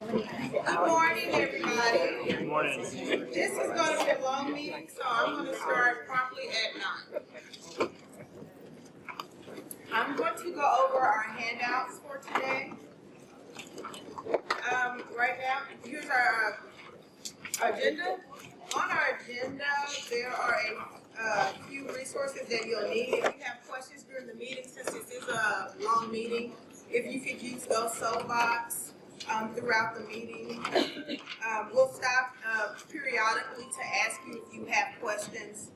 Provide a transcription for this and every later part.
Good morning, everybody. Good morning. This is going to be a long meeting, so I'm going to start promptly at 9. I'm going to go over our handouts for today. Right now, here's our agenda. On our agenda, there are a few resources that you'll need. If you have questions during the meeting, since this is a long meeting, if you could use those soapbox throughout the meeting. We'll stop periodically to ask you if you have questions.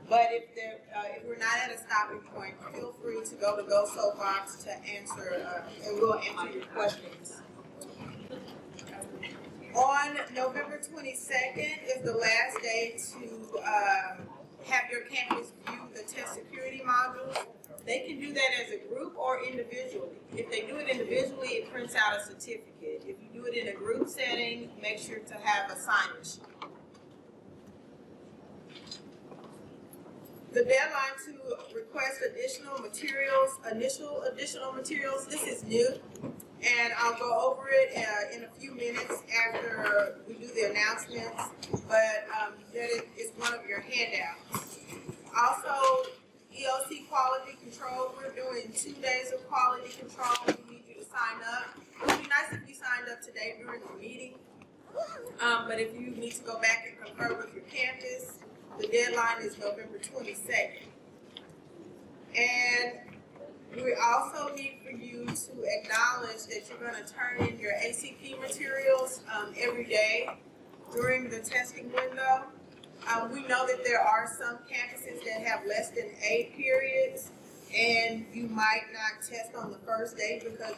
But if we're not at a stopping point, feel free to go to Go Soapbox to answer, and we'll answer your questions. On November 22nd is the last day to have your campus view the test security modules. They can do that as a group or individually. If they do it individually, it prints out a certificate. If you do it in a group setting, make sure to have a sign-in. The deadline to request additional materials, this is new, and I'll go over it in a few minutes after we do the announcements, but that is one of your handouts. Also, EOC quality control, we're doing 2 days of quality control. We need you to sign up. It would be nice if you signed up today during the meeting, but if you need to go back and confer with your campus, the deadline is November 22nd. And we also need for you to acknowledge that you're going to turn in your ACP materials every day during the testing window. We know that there are some campuses that have less than 8 periods, and you might not test on the first day because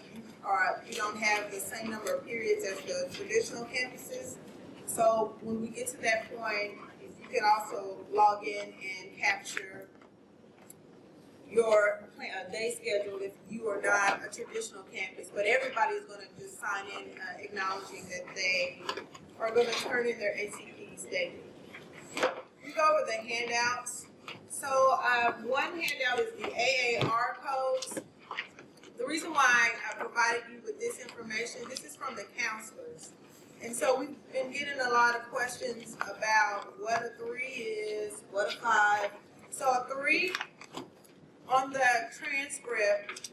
you don't have the same number of periods as the traditional campuses. So when we get to that point, you can also log in and capture your day schedule if you are not a traditional campus, but everybody is going to just sign in acknowledging that they are going to turn in their ACPs daily. We go over the handouts. So one handout is the AAR codes. The reason why I provided you with this information, this is from the counselors. And so we've been getting a lot of questions about what a 3 is, what a 5. So a 3 on the transcript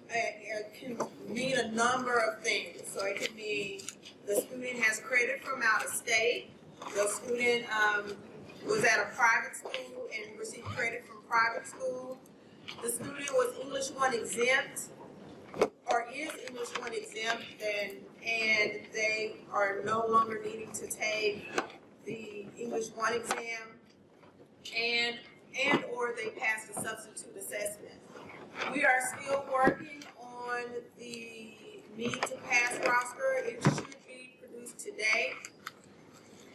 can mean a number of things. So it can mean the student has credit from out of state, the student was at a private school and received credit from private school, the student was English 1 exempt, or is English 1 exempt, and they are no longer needing to take the English 1 exam, and or they passed the substitute assessment. We are still working on the need to pass roster. It should be produced today.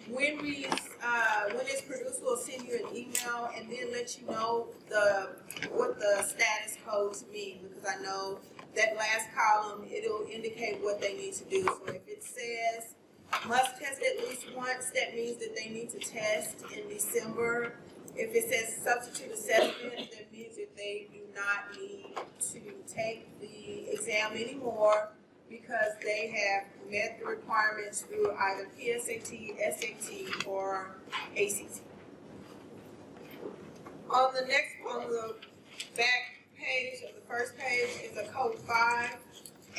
When it's produced, we'll send you an email and then let you know what the status codes mean, because I know that last column, it'll indicate what they need to do. So if it says must test at least once, that means that they need to test in December. If it says substitute assessment, that means that they do not need to take the exam anymore because they have met the requirements through either PSAT, SAT, or ACT. On the back page of the first page is a code 5,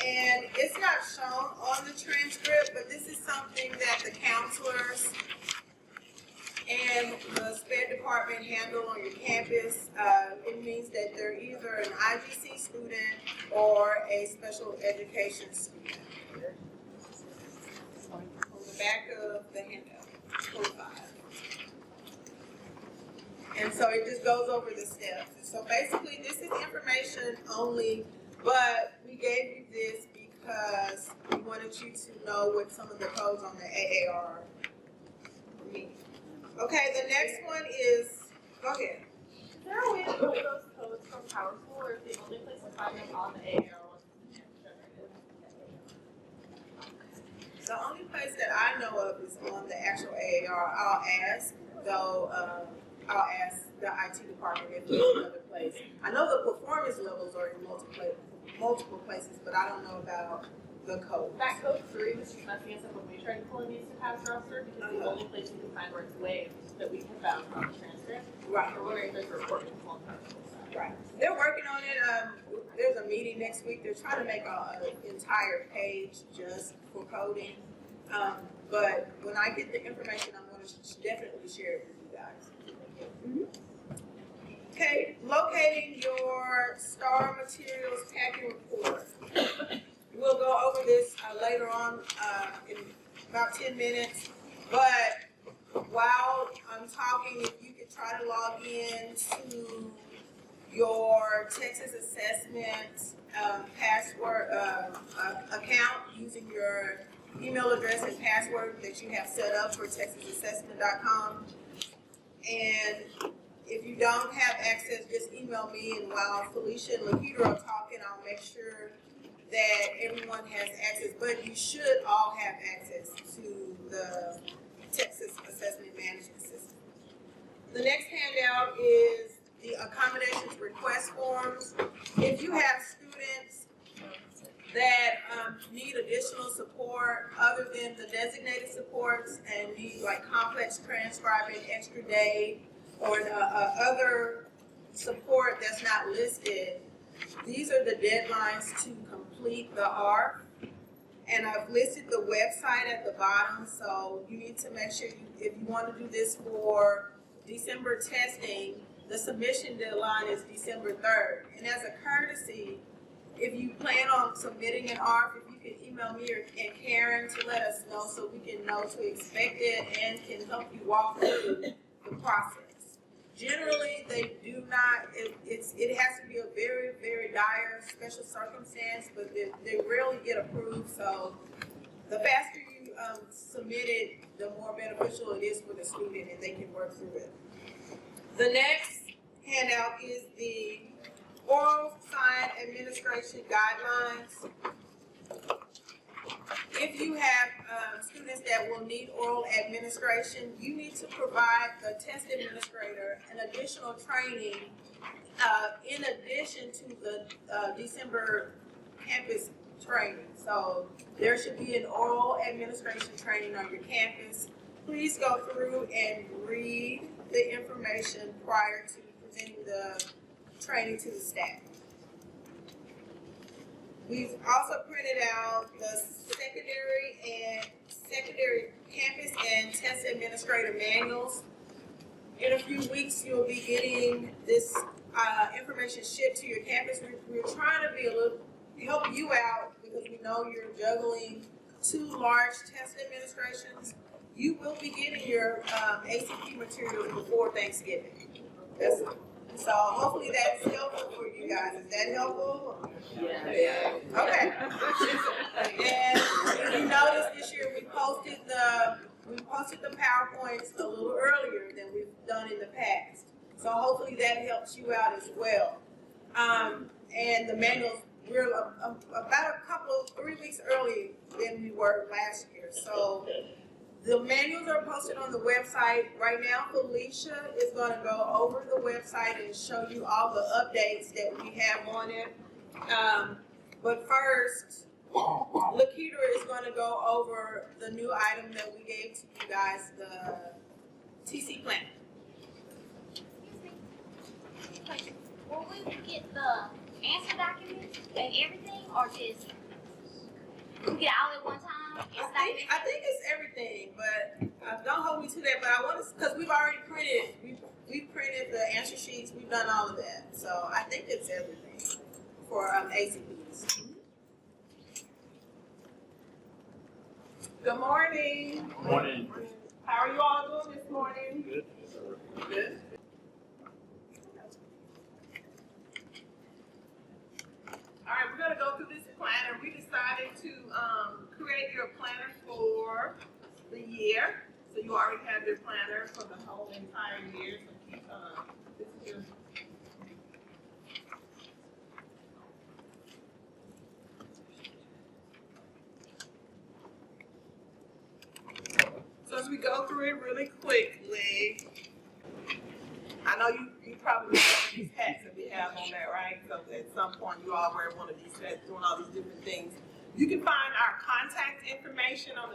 and it's not shown on the transcript, but this is something that the counselors and the SPED department handle on your campus. It means that they're either an IGC student or a special education student. On the back of the handout, code 5. And so it just goes over the steps. So basically, this is information only, but we gave you this because we wanted you to know what some of the codes on the AAR mean. Okay, the next one is, go ahead. Is there a way to pull those codes from PowerSchool, or is the only place to find them on the AAR ones generated? The only place that I know of is on the actual AAR. I'll ask, though, I'll ask the IT department if there's another place. I know the performance levels are in multiple places, but I don't know about the code. That code 3 was just messing us up when we tried to pull in these to pass roster because the only place we could find where it's waived that we have found on the transcript. Right. We're wondering if there's a report we can pull on PowerSchool side. Right. They're working on it. There's a meeting next week. They're trying to make an entire page just for coding. But when I get the information, I'm going to definitely share it with you guys. Okay, locating your STAR materials packing report. We'll go over this later on in about 10 minutes. But while I'm talking, if you could try to log in to your Texas Assessment password account using your email address and password that you have set up for texasassessment.com. And if you don't have access, just email me, and while Felicia and Lakita are talking, I'll make sure that everyone has access. But you should all have access to the Texas Assessment Management System. The next handout is the accommodations request forms. If you have students that need additional support other than the designated supports and need like complex transcribing, extra day, or other support that's not listed, these are the deadlines to complete the ARF. And I've listed the website at the bottom, so you need to make sure if you want to do this for December testing, the submission deadline is December 3rd. And as a courtesy, if you plan on submitting an ARF, if you can email me and Karen to let us know so we can know to expect it and can help you walk through the process. Generally, they do not, it has to be a very, very dire special circumstance, but they rarely get approved. So the faster you submit it, the more beneficial it is for the student and they can work through it. The next handout is the oral sign administration guidelines. If you have students that will need oral administration, you need to provide the test administrator an additional training in addition to the December campus training. So there should be an oral administration training on your campus. Please go through and read the information prior to presenting the training to the staff. We've also printed out the secondary campus and test administrator manuals. In a few weeks, you'll be getting this information shipped to your campus. We're trying to be help you out because we know you're juggling 2 large test administrations. You will be getting your ACP materials before Thanksgiving. So hopefully that's helpful for you guys. Is that helpful? Yeah. Okay. And if you notice this year we posted the PowerPoints a little earlier than we've done in the past. So hopefully that helps you out as well. And the manuals, we're about 3 weeks early than we were last year. So the manuals are posted on the website. Right now, Felicia is going to go over the website and show you all the updates that we have on it. But first, Lakita is going to go over the new item that we gave to you guys, the TC plan. Will we get the answer documents and everything, or just we get all at one time? I think it's everything, but don't hold me to that. But I want to, because we've already printed, we printed the answer sheets. We've done all of that, so I think it's everything for ACPs. Good morning. Good morning. How are you all doing this morning? Good. Good. All right, we're gonna go through this planner. We decided to create your planner for the year. So you already have your planner for the whole entire year. So keep this is your so as we go through it really quickly, I know you probably know these hats that we have on there, right? So at some point you all wear one of these hats doing all these different things. You can find our contact information on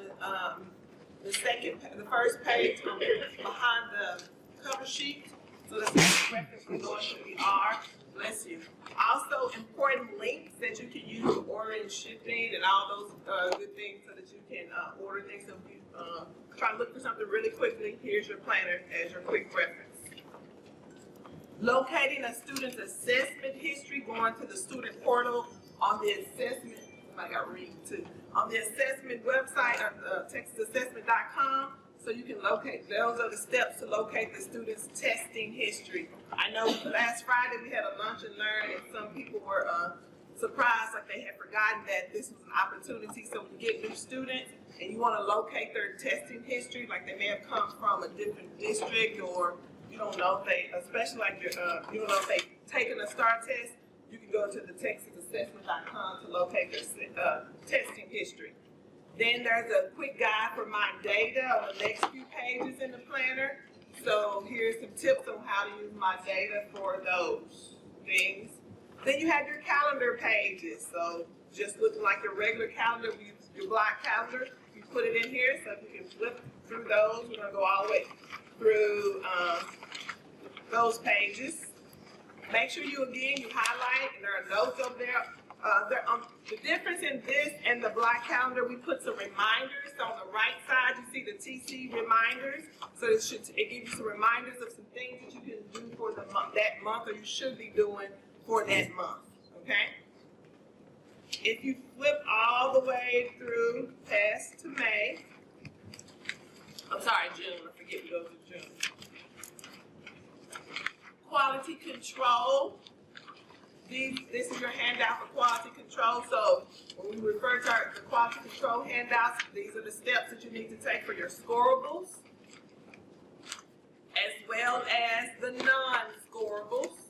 the first page behind the cover sheet. So that's the reference we go into the R. Bless you. Also, important links that you can use for ordering, shipping, and all those good things so that you can order things. So if you try to look for something really quickly, here's your planner as your quick reference. Locating a student's assessment history, going to the student portal on the assessment, I got reading too, on the assessment website of texasassessment.com. So you can locate, those are the steps to locate the student's testing history. I know last Friday we had a lunch and learn, and some people were surprised, like they had forgotten that this was an opportunity. So when you get new students and you want to locate their testing history, like they may have come from a different district, or you don't know if they, especially like you don't know if they've taken a STAR test, you can go to the texasassessment.com to locate their testing history. Then there's a quick guide for my data on the next few pages in the planner. So here's some tips on how to use my data for those things. Then you have your calendar pages. So just looking like your regular calendar, your block calendar, you put it in here so you can flip through those. We're gonna go all the way through those pages. Make sure you highlight, and there are notes over there. The difference in this and the block calendar, we put some reminders. So on the right side, you see the TC reminders. So it gives you some reminders of some things that you can do for that month, or you should be doing for that month, okay? If you flip all the way through past to May, June, I forget we go to June. Quality control. This is your handout for quality control. So when we refer to the quality control handouts, these are the steps that you need to take for your scorables, as well as the non-scorables.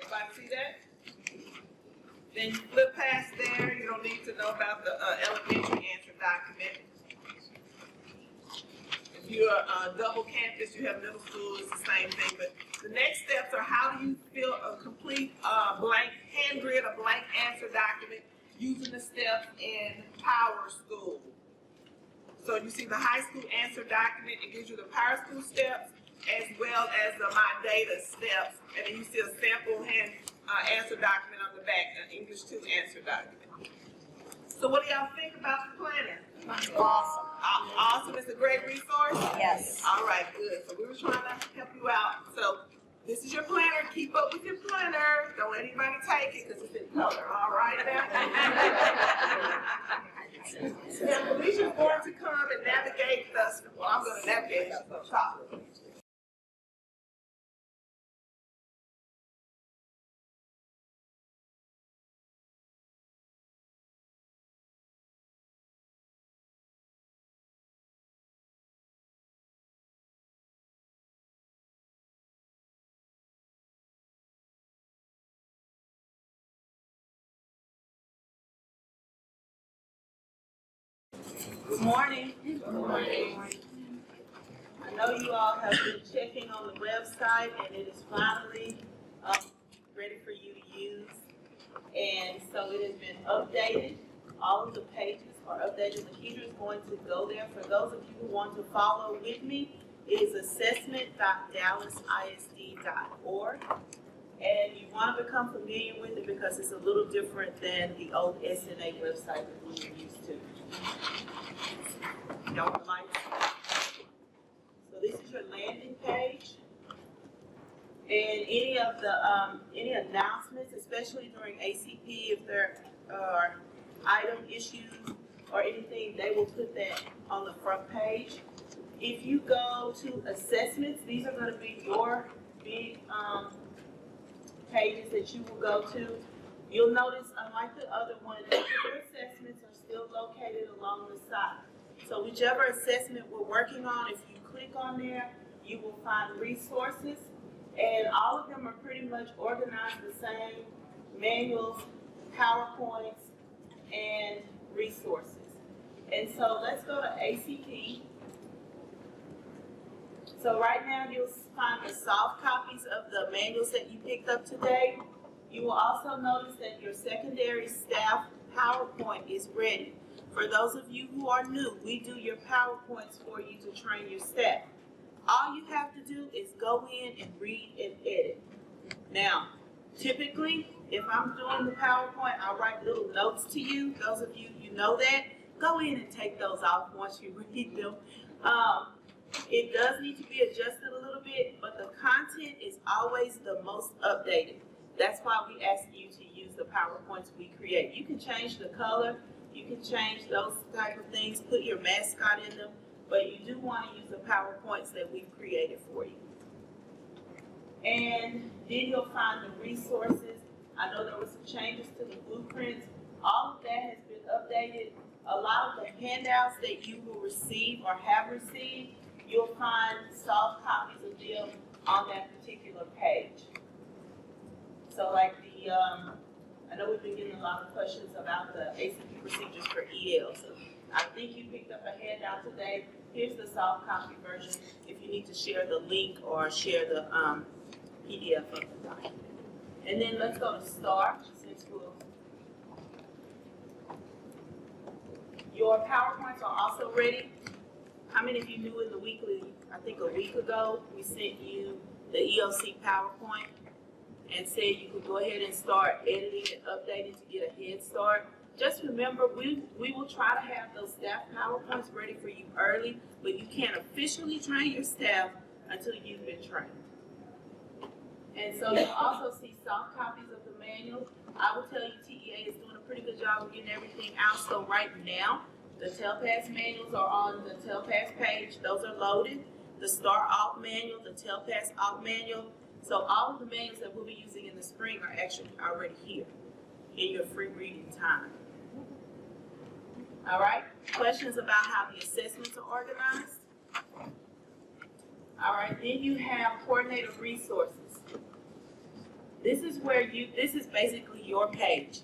Everybody see that? Then you flip past there. You don't need to know about the elementary answer document. If you're a double campus, you have middle school, it's the same thing. But the next steps are how do you fill a complete blank hand grid, a blank answer document using the steps in Power School. So you see the high school answer document, it gives you the Power School steps as well as the My Data steps. And then you see a sample hand answer document on the back, an English 2 answer document. So what do y'all think about the planner? Awesome. Awesome, it's a great resource? Yes. All right, good. So we were trying to help you out. So this is your planner. Keep up with your planner. Don't let anybody take it because it's in color. All right now? Now, Felicia's going to come and navigate us. Well, I'm going to navigate us up top. Good morning. Good morning. I know you all have been checking on the website, and it is finally ready for you to use. And so it has been updated. All of the pages are updated. Lakeisha is going to go there. For those of you who want to follow with me, it is assessment.dallasisd.org. And you want to become familiar with it because it's a little different than the old SNA website that we were used to. Don't like it. So this is your landing page. And any of the any announcements, especially during ACP, if there are item issues or anything, they will put that on the front page. If you go to assessments, these are going to be your big pages that you will go to. You'll notice, unlike the other one, your assessments are still located along the side. So whichever assessment we're working on, if you click on there, you will find resources. And all of them are pretty much organized the same: manuals, PowerPoints, and resources. And so let's go to ACP. So right now you'll find the soft copies of the manuals that you picked up today. You will also notice that your secondary staff PowerPoint is ready. For those of you who are new, we do your PowerPoints for you to train your staff. All you have to do is go in and read and edit. Now, typically, if I'm doing the PowerPoint, I'll write little notes to you. Those of you, you know that. Go in and take those off once you read them. It does need to be adjusted a little bit, but the content is always the most updated. That's why we ask you to use the PowerPoints we create. You can change the color, you can change those type of things, put your mascot in them, but you do want to use the PowerPoints that we've created for you. And then you'll find the resources. I know there were some changes to the blueprints. All of that has been updated. A lot of the handouts that you will receive or have received, you'll find soft copies of them on that particular page. So like I know we've been getting a lot of questions about the ACP procedures for EL. So I think you picked up a handout today. Here's the soft copy version if you need to share the link or share the PDF of the document. And then let's go to STAR, since your PowerPoints are also ready. How many of you knew in the weekly, I think a week ago, we sent you the EOC PowerPoint and said you could go ahead and start editing and updating to get a head start. Just remember, we will try to have those staff PowerPoints ready for you early, but you can't officially train your staff until you've been trained. And so you'll also see soft copies of the manual. I will tell you TEA is doing a pretty good job of getting everything out. So right now, the TELPAS manuals are on the TELPAS page. Those are loaded. The STAR Alt manual, the TELPAS Alt manual. So all of the manuals that we'll be using in the spring are actually already here in your free reading time. All right, questions about how the assessments are organized? All right, then you have coordinated resources. This is basically your page.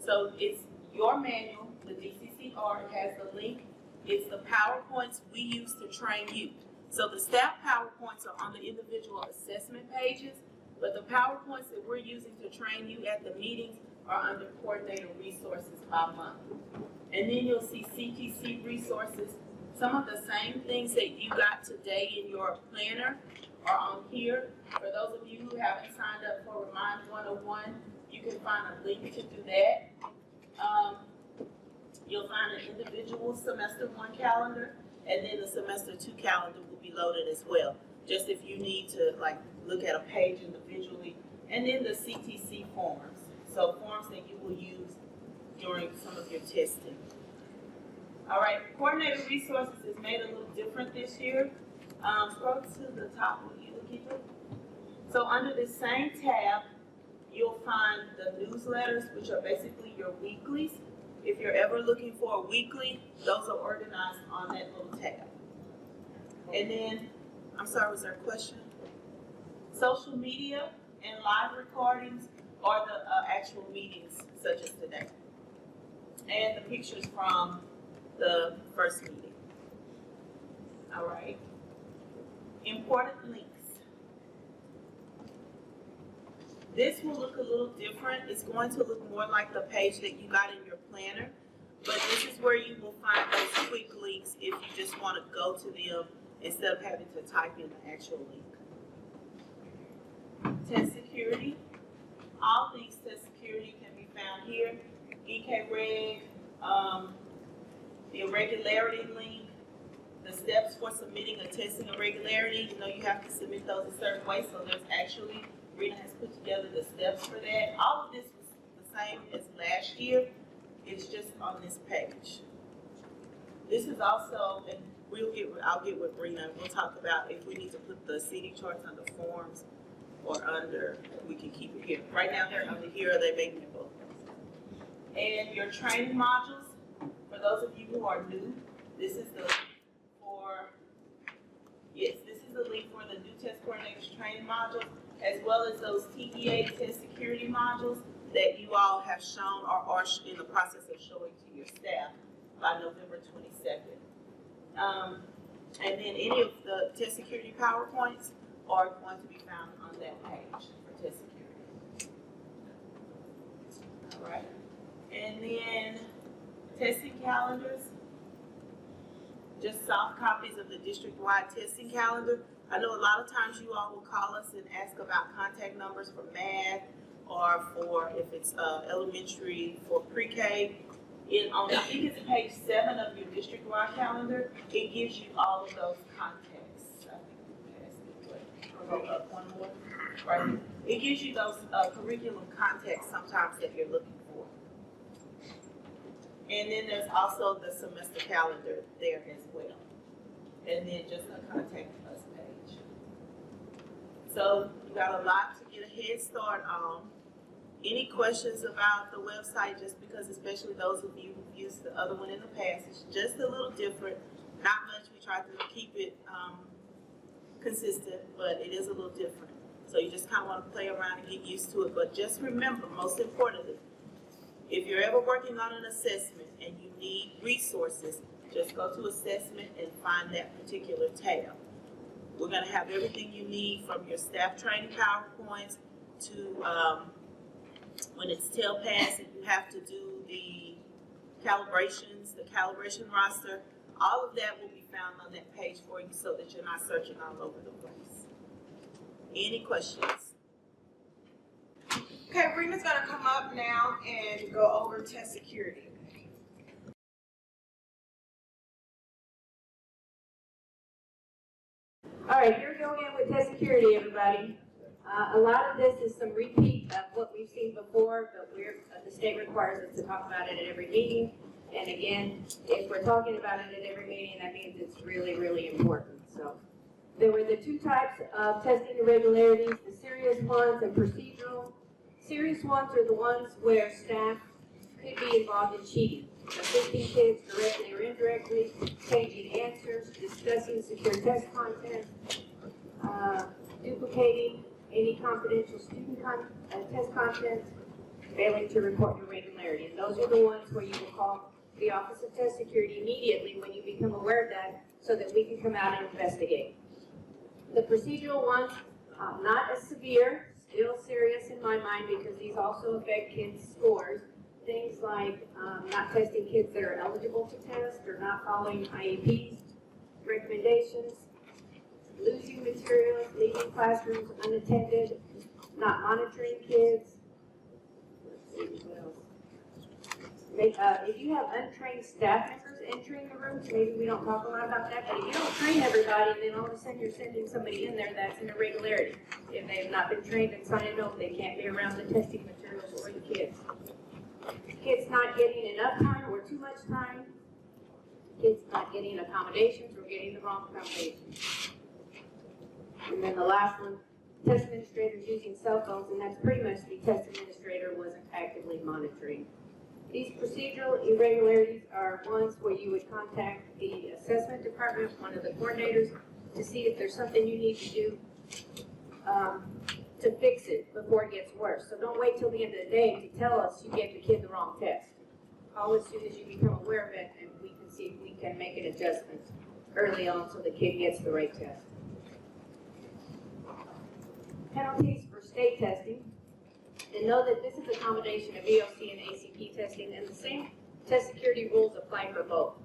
So it's your manual, the DCCR, it has the link. It's the PowerPoints we use to train you. So the staff PowerPoints are on the individual assessment pages, but the PowerPoints that we're using to train you at the meetings are under coordinated resources by month. And then you'll see CTC resources. Some of the same things that you got today in your planner are on here. For those of you who haven't signed up for Remind 101, you can find a link to do that. You'll find an individual semester 1 calendar, and then the semester 2 calendar will be loaded as well. Just if you need to like look at a page individually, and then the CTC forms. So forms that you will use during some of your testing. All right, coordinated resources is made a little different this year. Scroll to the top of you, Lakeitha. So under the same tab, you'll find the newsletters, which are basically your weeklies. If you're ever looking for a weekly, those are organized on that little tab. And then, I'm sorry, was there a question? Social media and live recordings are the actual meetings, such as today. And the pictures from the first meeting. All right. Important links. This will look a little different. It's going to look more like the page that you got in your planner, but this is where you will find those quick links if you just want to go to them instead of having to type in the actual link. Test security. All things test security can be found here. EK-Reg, the irregularity link, the steps for submitting a testing irregularity. You know you have to submit those a certain way, so there's actually, Rena has put together the steps for that. All of this was the same as last year. It's just on this page. This is also, and I'll get with Rena. We'll talk about if we need to put the CD charts under forms or under, we can keep it here. Right now they're under here, or they make it both. And your training modules, for those of you who are new, this is the link for, yes, this is the link for the new test coordinators training modules, as well as those TEA test security modules that you all have shown or are in the process of showing to your staff by November 22nd. And then any of the test security PowerPoints are going to be found on that page for test security. then testing calendars. Just soft copies of the district-wide testing calendar. I know a lot of times you all will call us and ask about contact numbers for math or for, if it's elementary, for pre-K. I think it's page 7 of your district-wide calendar. It gives you all of those contacts. I think we passed it, but I'll go up one more. Right. It gives you those curriculum contacts sometimes that you're looking for. And then there's also the semester calendar there as well. And then just a contact us page. So you got a lot to get a head start on. Any questions about the website, just because especially those of you who've used the other one in the past, it's just a little different. Not much, we try to keep it consistent, but it is a little different. So you just kind of want to play around and get used to it. But just remember, most importantly, if you're ever working on an assessment and you need resources, just go to assessment and find that particular tab. We're going to have everything you need from your staff training PowerPoints to when it's tailpass and you have to do the calibrations, the calibration roster. All of that will be found on that page for you so that you're not searching all over the place. Any questions? Okay, Rena's gonna come up now and go over test security. All right, here we go again with test security, everybody. A lot of this is some repeat of what we've seen before, but the state requires us to talk about it at every meeting. And again, if we're talking about it at every meeting, that means it's really, really important. So there were the 2 types of testing irregularities, the serious ones and procedural. Serious ones are the ones where staff could be involved in cheating, assisting kids directly or indirectly, changing answers, discussing secure test content, duplicating any confidential student test content, failing to report irregularity. And those are the ones where you will call the Office of Test Security immediately when you become aware of that so that we can come out and investigate. The procedural ones, not as severe, still serious in my mind because these also affect kids' scores. Things like not testing kids that are eligible to test or not following IEPs, recommendations, losing materials, leaving classrooms unattended, not monitoring kids. Let's see, what else? If you have untrained staff members entering the rooms, maybe we don't talk a lot about that, but if you don't train everybody and then all of a sudden you're sending somebody in there, that's an irregularity. If they have not been trained and signed off, they can't be around the testing materials or the kids. Kids not getting enough time or too much time. Kids not getting accommodations or getting the wrong accommodations. And then the last one, test administrators using cell phones, and that's pretty much the test administrator wasn't actively monitoring. These procedural irregularities are ones where you would contact the assessment department, one of the coordinators, to see if there's something you need to do to fix it before it gets worse. So don't wait till the end of the day to tell us you gave the kid the wrong test. Call as soon as you become aware of it, and we can see if we can make an adjustment early on so the kid gets the right test. Penalties for state testing. And know that this is a combination of EOC and ACP testing, and the same test security rules apply for both.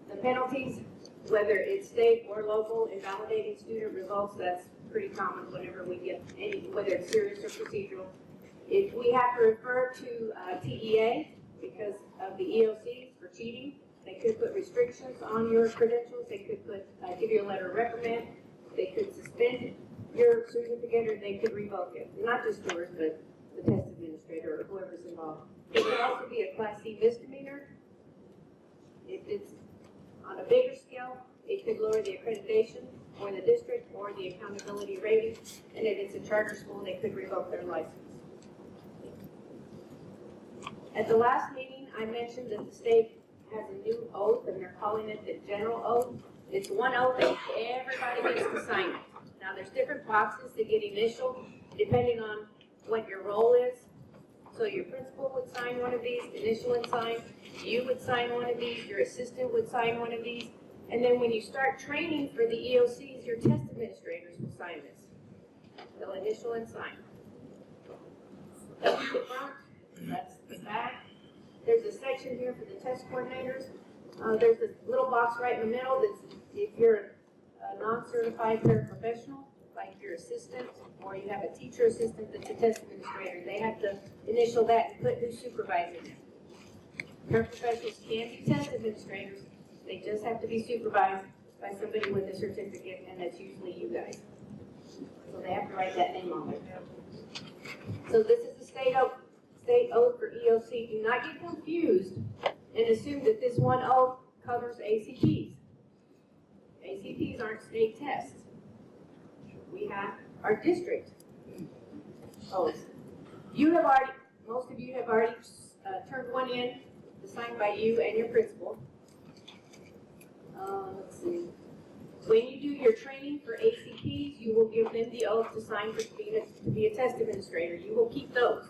The penalties, whether it's state or local, invalidating student results, that's pretty common whenever we get any, whether it's serious or procedural. If we have to refer to TEA because of the EOCs for cheating, they could put restrictions on your credentials, they could put, give you a letter of reprimand, they could suspend your certificate, or they could revoke it. Not just yours, but the test administrator or whoever's involved. It could also be a Class C misdemeanor. If it's on a bigger scale, it could lower the accreditation for the district or the accountability rating. And if it's a charter school, they could revoke their license. At the last meeting, I mentioned that the state has a new oath, and they're calling it the general oath. It's one oath and everybody gets to sign it. Now, there's different boxes that get initialed depending on what your role is. So your principal would sign one of these, initial and sign. You would sign one of these. Your assistant would sign one of these. And then when you start training for the EOCs, your test administrators will sign this. They'll initial and sign. The front That's the back. There's a section here for the test coordinators. There's a little box right in the middle that's if you're a non-certified paraprofessional, like your assistant, or you have a teacher assistant that's a test administrator, they have to initial that and put who's supervising them. Paraprofessionals can be test administrators, they just have to be supervised by somebody with a certificate, and that's usually you guys. So they have to write that name on there. So this is the state oath for EOC. Do not get confused and assume that this one oath covers ACPs. ACPs aren't state tests. We have our district oaths. Most of you have already turned one in, signed by you and your principal. Let's see. When you do your training for ACPs, you will give them the oath to sign to be a test administrator. You will keep those.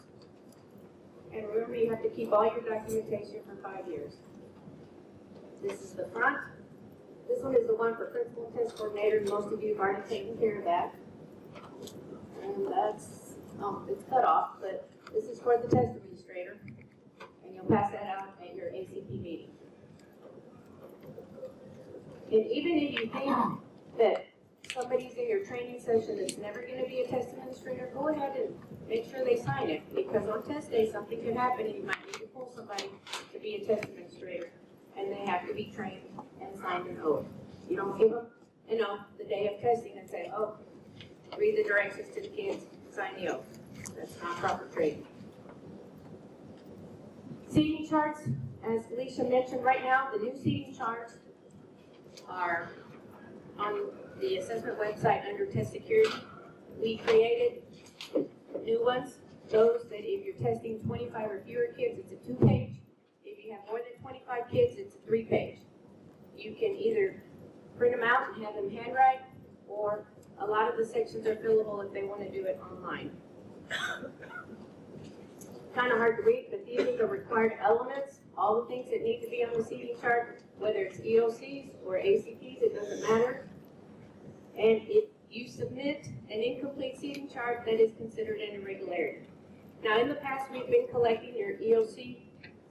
And remember, you have to keep all your documentation for 5 years. This is the front. This one is the one for principal test coordinator. Most of you have already taken care of that. And that's, it's cut off, but this is for the test administrator. And you'll pass that out at your ACP meeting. And even if you think that somebody's in your training session that's never going to be a test administrator, go ahead and make sure they sign it. Because on test day, something could happen and you might need to pull somebody to be a test administrator. And they have to be trained and signed an oath. You don't give them an oath the day of testing and say, oh, read the directions to the kids, sign the oath. That's not proper training. Seating charts, as Alicia mentioned right now, the new seating charts are on the assessment website under test security. We created new ones, those that if you're testing 25 or fewer kids, it's a 2-page. If you have more than 25 kids, it's a 3-page. You can either print them out and have them handwrite, or a lot of the sections are fillable if they want to do it online. Kind of hard to read, but these are the required elements, all the things that need to be on the seating chart, whether it's EOCs or ACPs, it doesn't matter. And if you submit an incomplete seating chart, that is considered an irregularity. Now, in the past, we've been collecting your EOC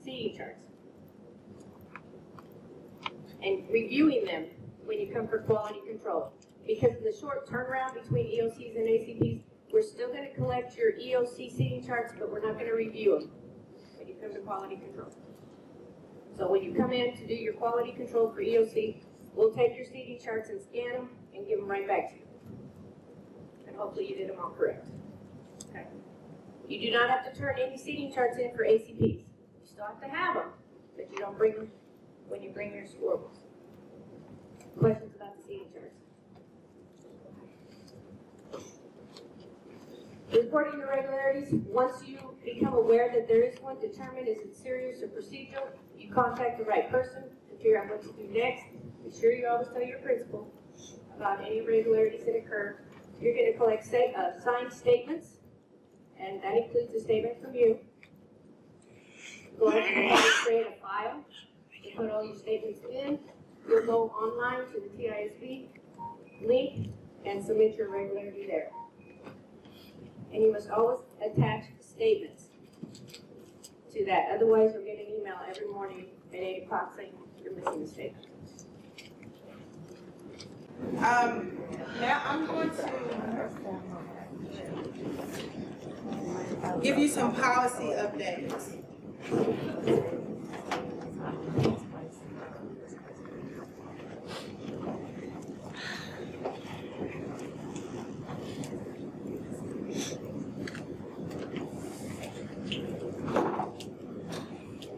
seating charts and reviewing them when you come for quality control. Because of the short turnaround between EOCs and ACPs, we're still going to collect your EOC seating charts, but we're not going to review them when you come to quality control. So when you come in to do your quality control for EOC, we'll take your seating charts and scan them and give them right back to you. And hopefully you did them all correct. Okay. You do not have to turn any seating charts in for ACPs. You still have to have them, but you don't bring them when you bring your scoreballs. Questions about the seating charts? Reporting irregularities, once you become aware that there is one, determine is it serious or procedural, you contact the right person to figure out what to do next. Be sure you always tell your principal about any irregularities that occur. You're going to collect signed statements, and that includes a statement from you. Go ahead and create a file. You put all your statements in. You'll go online to the TISB link and submit your irregularity there. And you must always attach statements to that. Otherwise, you'll get an email every morning at 8 o'clock saying you're missing a statement. Now I'm going to give you some policy updates.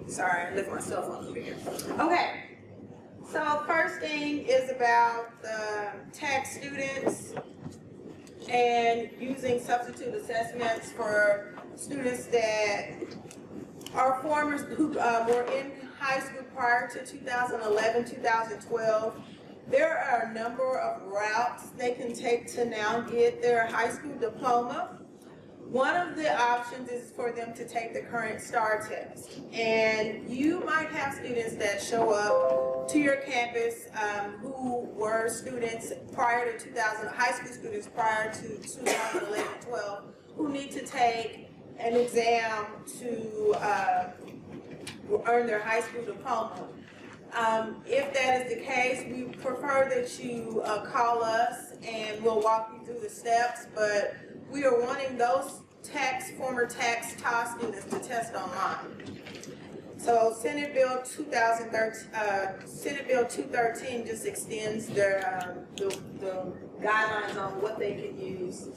Sorry, I left my cell phone over here. Okay, so first thing is about the tech students and using substitute assessments for students that are who were in high school prior to 2011, 2012. There are a number of routes they can take to now get their high school diploma. One of the options is for them to take the current STAR test. And you might have students that show up to your campus who were students prior to high school students prior to 2011-12, who need to take an exam to earn their high school diploma. If that is the case, we prefer that you call us and we'll walk you through the steps, but we are wanting those former tax TAS students to test online. So Senate Bill 213 just extends their the guidelines on what they can use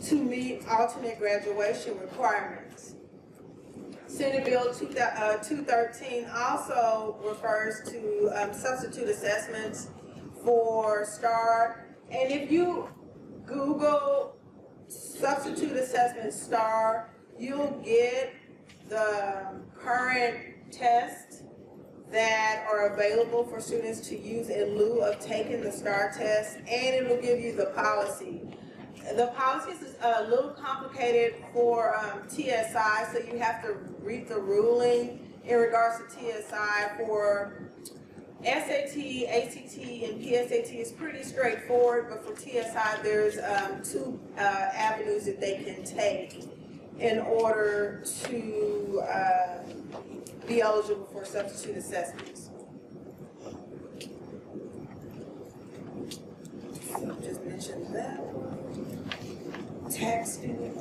to meet alternate graduation requirements. Senate Bill 213 also refers to substitute assessments for STAR. And if you Google substitute assessment STAR, you'll get the current tests that are available for students to use in lieu of taking the STAR test, and it will give you the policy. The policy is a little complicated for TSI, so you have to read the ruling in regards to TSI. For SAT, ACT, and PSAT is pretty straightforward, but for TSI there's two avenues that they can take in order to be eligible for substitute assessments. So just mentioned that. Tax student.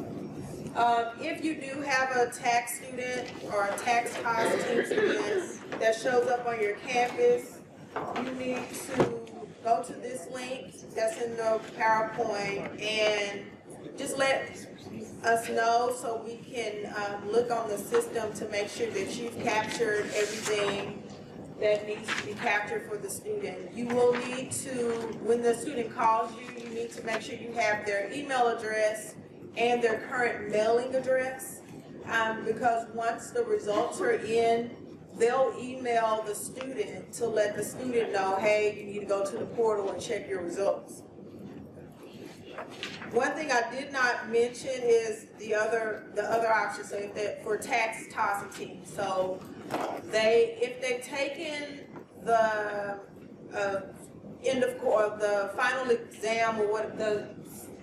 If you do have a tax student or a tax TAS team student that shows up on your campus, you need to go to this link that's in the PowerPoint and just let us know so we can look on the system to make sure that you've captured everything that needs to be captured for the student. You will need to, when the student calls you, you need to make sure you have their email address and their current mailing address, because once the results are in, they'll email the student to let the student know, hey, you need to go to the portal and check your results. One thing I did not mention is the other option. So if they, for tax TAS teams, so if they've taken the end of course, the final exam or what the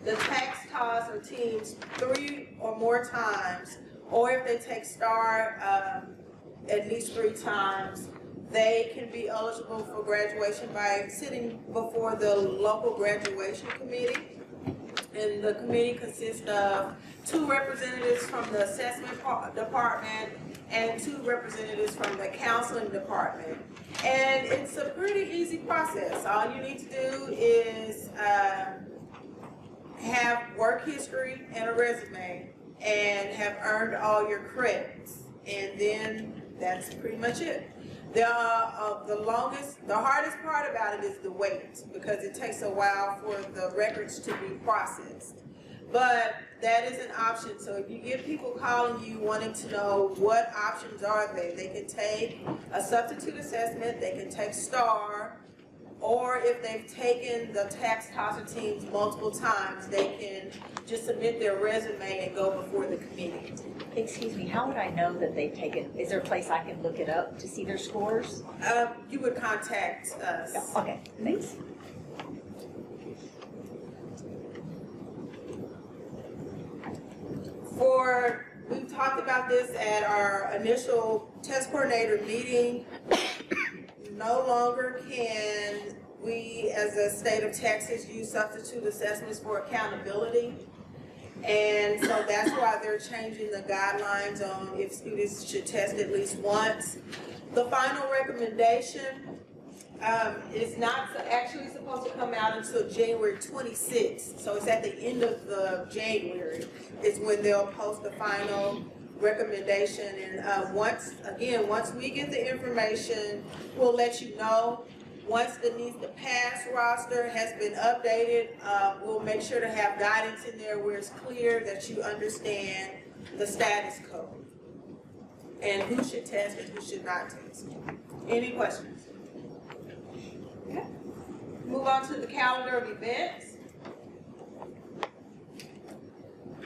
tax TAS or teams 3 or more times, or if they take STAR at least 3 times, they can be eligible for graduation by sitting before the local graduation committee. And the committee consists of 2 representatives from the assessment department and 2 representatives from the counseling department. And it's a pretty easy process. All you need to do is have work history and a resume and have earned all your credits. And then that's pretty much it. The hardest part about it is the wait, because it takes a while for the records to be processed. But that is an option. So if you get people calling you wanting to know what options are they can take a substitute assessment, they can take STAR, or if they've taken the tax TAS teams multiple times, they can just submit their resume and go before the committee. Excuse me, how would I know that they've taken, is there a place I can look it up to see their scores? You would contact us. Okay, thanks. We talked about this at our initial test coordinator meeting. No longer can we, as a state of Texas, use substitute assessments for accountability. And so that's why they're changing the guidelines on if students should test at least once. The final recommendation is not actually supposed to come out until January 26th. So it's at the end of the January is when they'll post the final recommendation. And once we get the information, we'll let you know. Once the needs to pass roster has been updated, we'll make sure to have guidance in there where it's clear that you understand the status code and who should test and who should not test. Any questions? Okay. Move on to the calendar of events.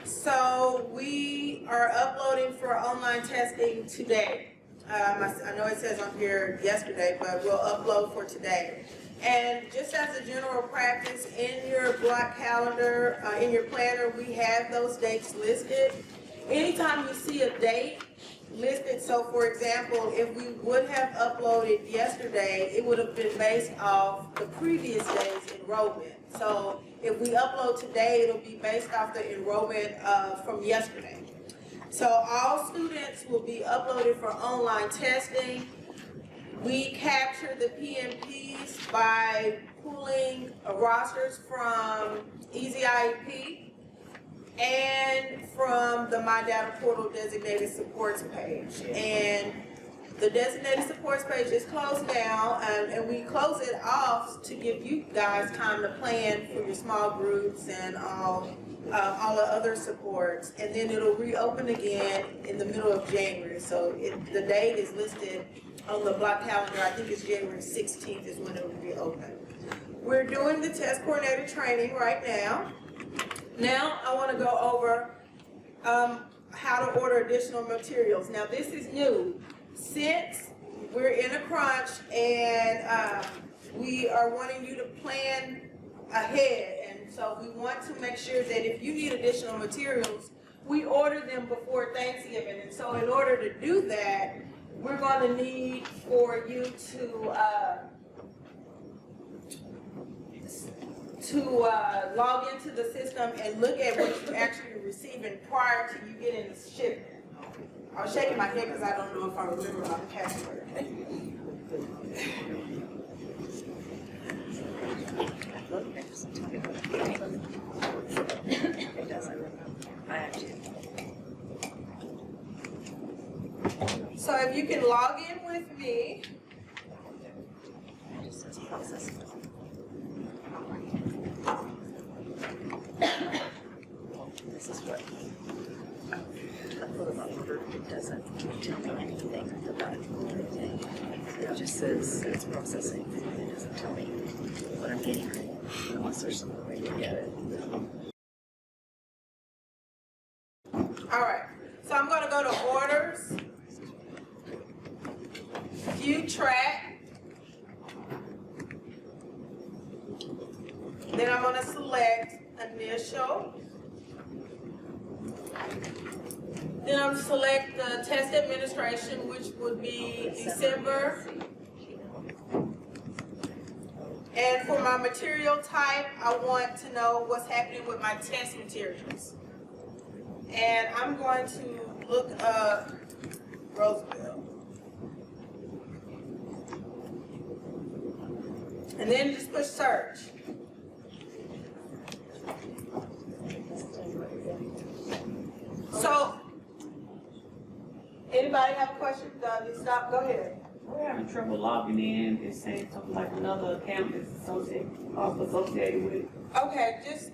So we are uploading for online testing today. I know it says on here yesterday, but we'll upload for today. And just as a general practice, in your block calendar, in your planner, we have those dates listed. anytime you see a date listed, so for example, if we would have uploaded yesterday, it would have been based off the previous day's enrollment. So if we upload today, it'll be based off the enrollment from yesterday. So all students will be uploaded for online testing. We capture the PMPs by pulling rosters from Easy IEP and from the My Data Portal designated supports page. And the designated supports page is closed now, and we close it off to give you guys time to plan for your small groups and all the other supports. And then it'll reopen again in the middle of January. So the date is listed on the block calendar. I think it's January 16th is when it will reopen. We're doing the test coordinator training right now. Now I want to go over how to order additional materials. Now this is new. Since we're in a crunch and we are wanting you to plan ahead, and so we want to make sure that if you need additional materials, we order them before Thanksgiving. And so in order to do that, we're going to need for you to log into the system and look at what you're actually receiving prior to you getting the shipment. I was shaking my head because I don't know if I remember my password. It doesn't. I have to. So if you can log in with me. It just says processing. This is what I put in my order. It doesn't tell me anything about anything. It just says it's processing. It doesn't tell me what I'm getting unless there's some way to get it. All right. So I'm going to go to orders, view track. Then I'm going to select initial. Then I'm going to select the test administration, which would be December. And for my material type, I want to know what's happening with my test materials. And I'm going to look up Roosevelt. And then just push search. So, anybody have a question? Stop, go ahead. We're having trouble logging in. It's saying something like another account is associated with it. Okay, just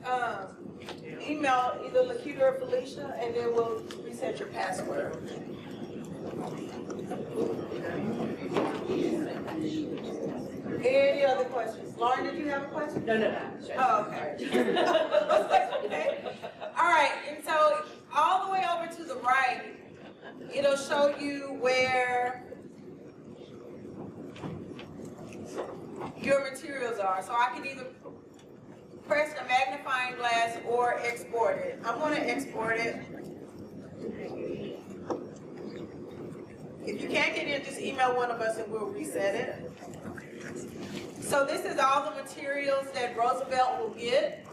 email either Lakita or Felicia, and then we'll reset your password. Any other questions? Lauren, did you have a question? No. Oh, okay. Okay. All right, and so all the way over to the right, it'll show you where your materials are. So I can either press the magnifying glass or export it. I'm going to export it. If you can't get in, just email one of us and we'll reset it. So this is all the materials that Roosevelt will get.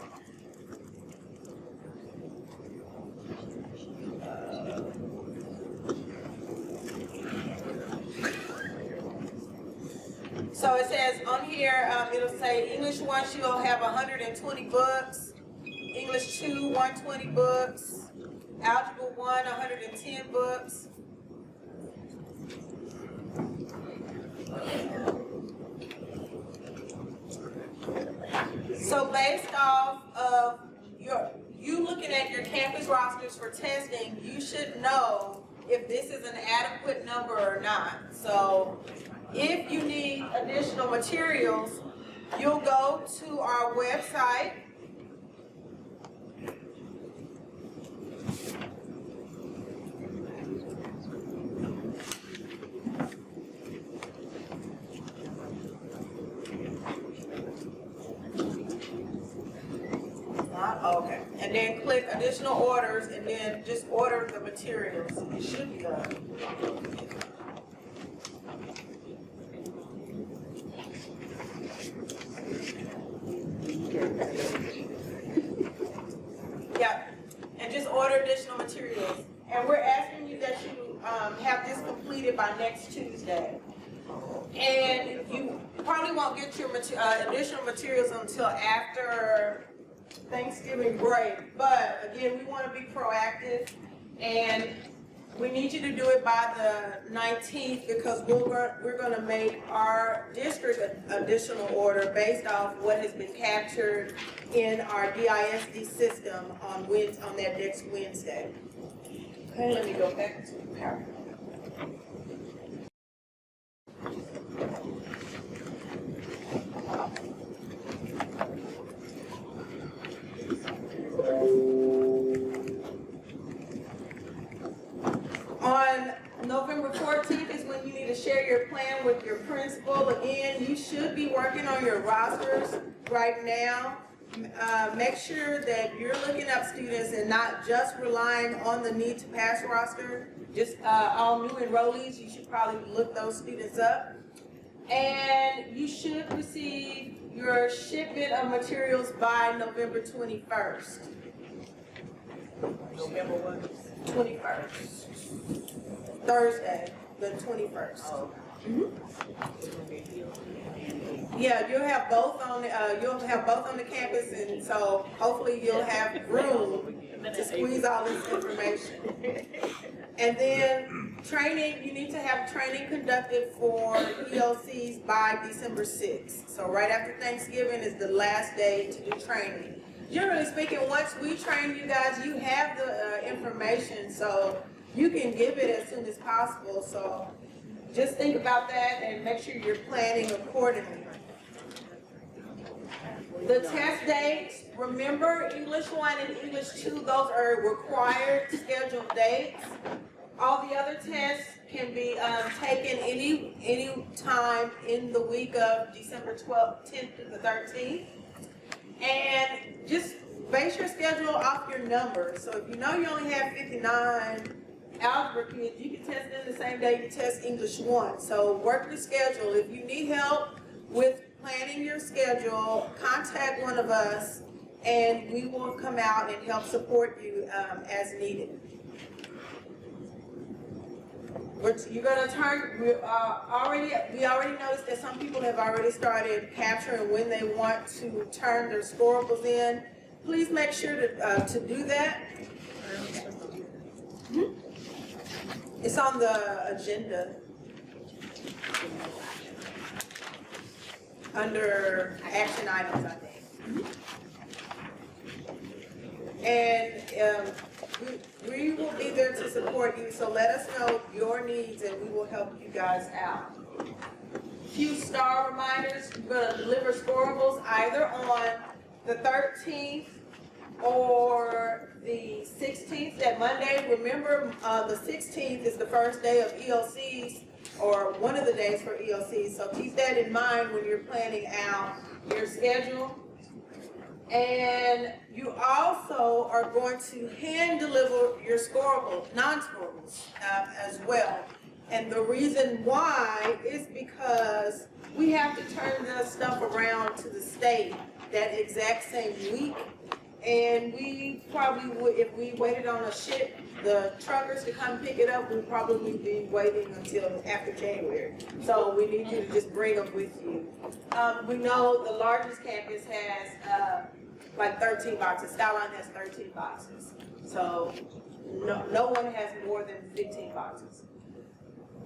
So it says on here, it'll say English 1, she'll have 120 books. English 2, 120 books. Algebra 1, 110 books. So based off of you looking at your campus rosters for testing, you should know if this is an adequate number or not. So if you need additional materials, you'll go to our website. Okay, and and then click additional orders, and then just order the materials. It should be done. Yeah, and just order additional materials. And we're asking you that you have this completed by next Tuesday. And you probably won't get your additional materials until after Thanksgiving break. But again, we want to be proactive, and we need you to do it by the 19th because we're going to make our district an additional order based off what has been captured in our DISD system on that next Wednesday. Okay, let me go back to the PowerPoint. On November 14th is when you need to share your plan with your principal. Again, you should be working on your rosters right now. Make sure that you're looking up students and not just relying on the need to pass roster. Just all new enrollees, you should probably look those students up. And you should receive your shipment of materials by November 21st. November what? 21st. Thursday, the 21st. Oh. Yeah, you'll have both on the campus, and so hopefully you'll have room to squeeze all this information. And then training, you need to have training conducted for EOCs by December 6th. So right after Thanksgiving is the last day to do training. Generally speaking, once we train you guys, you have the information, so you can give it as soon as possible. So just think about that and make sure you're planning accordingly. The test dates, remember English 1 and English 2, those are required scheduled dates. All the other tests can be taken any time in the week of December 12th, 10th to the 13th. And just base your schedule off your numbers. So if you know you only have 59 algebra kids, you can test them the same day you test English 1. So work your schedule. If you need help with planning your schedule, contact one of us and we will come out and help support you as needed. You're going to turn, we already noticed that some people have already started capturing when they want to turn their scorables in. Please make sure to do that. It's on the agenda. Under action items, I think. And we will be there to support you, so let us know your needs and we will help you guys out. Few star reminders, you're going to deliver scorables either on the 13th or the 16th, that Monday. Remember, the 16th is the first day of EOCs, or one of the days for EOCs, so keep that in mind when you're planning out your schedule. And you also are going to hand deliver your scorables, non-scorables as well. And the reason why is because we have to turn the stuff around to the state that exact same week. And we probably would, if we waited on a ship, the truckers to come pick it up, we'd probably be waiting until after January. So we need you to just bring them with you. We know the largest campus has like 13 boxes. Skyline has 13 boxes. So no one has more than 15 boxes.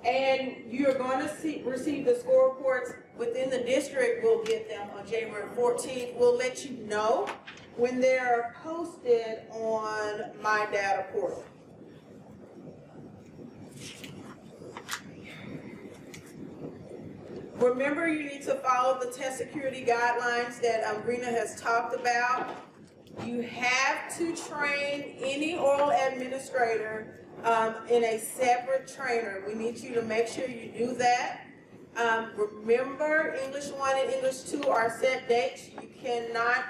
And you're going to receive the score reports within the district. We'll get them on January 14th. We'll let you know when they're posted on My Data portal. Remember, you need to follow the test security guidelines that Rena has talked about. You have to train any oral administrator in a separate trainer. We need you to make sure you do that. Remember, English 1 and English 2 are set dates. You cannot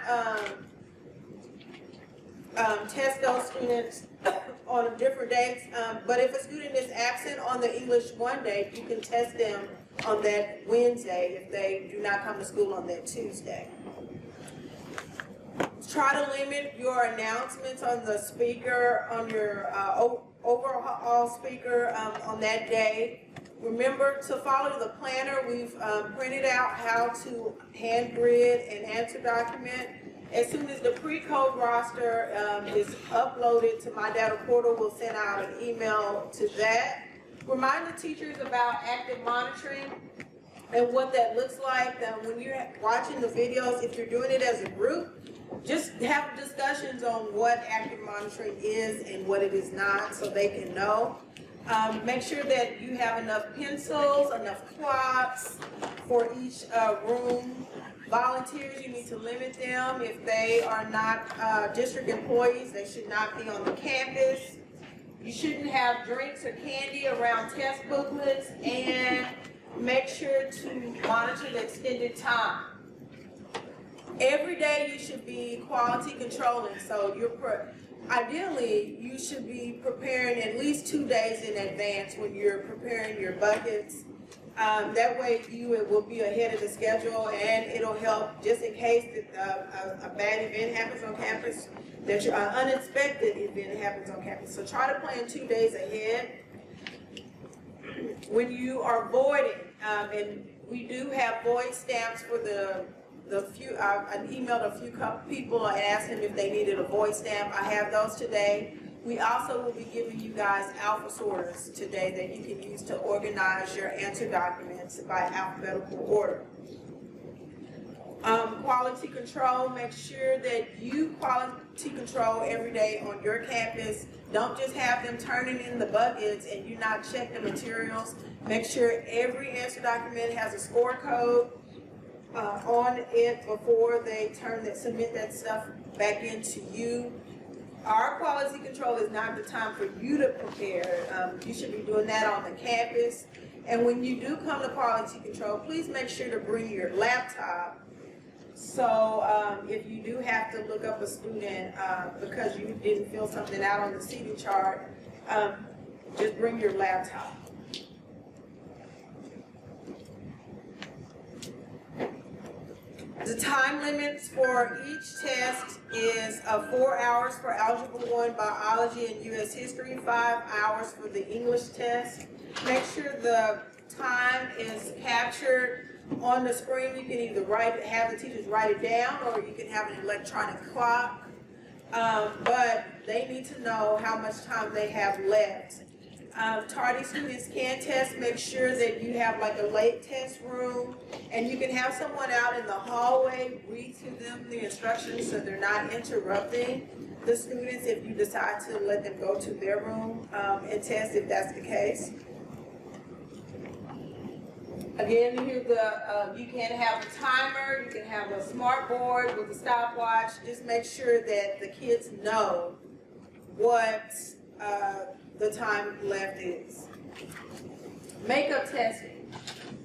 test those students on different dates. But if a student is absent on the English 1 day, you can test them on that Wednesday if they do not come to school on that Tuesday. Try to limit your announcements on the speaker, on your overall speaker on that day. Remember to follow the planner. We've printed out how to hand grid and answer document. As soon as the pre-code roster is uploaded to My Data Portal, we'll send out an email to that. Remind the teachers about active monitoring and what that looks like. When you're watching the videos, if you're doing it as a group, just have discussions on what active monitoring is and what it is not so they can know. Make sure that you have enough pencils, enough clocks for each room. Volunteers, you need to limit them. If they are not district employees, they should not be on the campus. You shouldn't have drinks or candy around test booklets, and make sure to monitor the extended time. Every day you should be quality controlling, so ideally you should be preparing at least 2 days in advance when you're preparing your buckets. That way you will be ahead of the schedule, and it'll help just in case that a bad event happens on campus, that an unexpected event happens on campus. So try to plan 2 days ahead. When you are voiding, and we do have void stamps for the few, I emailed a few people and asked them if they needed a void stamp. I have those today. We also will be giving you guys alpha sorters today that you can use to organize your answer documents by alphabetical order. Quality control, make sure that you quality control every day on your campus. Don't just have them turning in the buckets and you not check the materials. Make sure every answer document has a score code on it before they submit that stuff back into you. Our quality control is not the time for you to prepare. You should be doing that on the campus. And when you do come to quality control, please make sure to bring your laptop. So if you do have to look up a student because you didn't fill something out on the seating chart, just bring your laptop. The time limits for each test is 4 hours for Algebra 1, Biology, and U.S. History, 5 hours for the English test. Make sure the time is captured on the screen. You can either have the teachers write it down, or you can have an electronic clock. But they need to know how much time they have left. Tardy students can test. Make sure that you have like a late test room, and you can have someone out in the hallway read to them the instructions so they're not interrupting the students if you decide to let them go to their room and test if that's the case. Again, you can have a timer, you can have a smart board with a stopwatch. Just make sure that the kids know what the time left is. Makeup testing.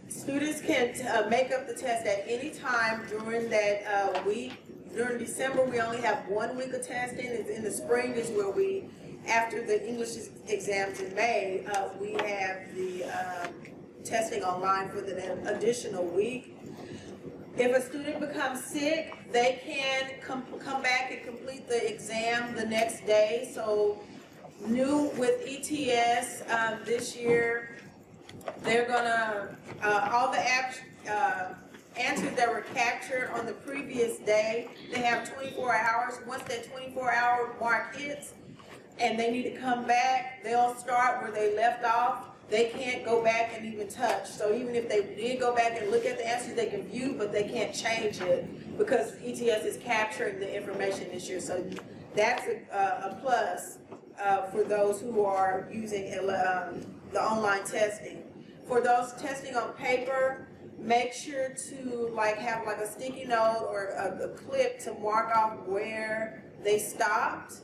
Students can make up the test at any time during that week. During December, we only have 1 week of testing. In the spring is where after the English exams in May, we have the testing online for the additional week. If a student becomes sick, they can come back and complete the exam the next day. So new with ETS this year, they're gonna, all the answers that were captured on the previous day, they have 24 hours. Once that 24-hour mark hits and they need to come back, they'll start where they left off. They can't go back and even touch. So even if they did go back and look at the answers, they can view, but they can't change it because ETS is capturing the information this year. So that's a plus for those who are using the online testing. For those testing on paper, make sure to have a sticky note or a clip to mark off where they stopped,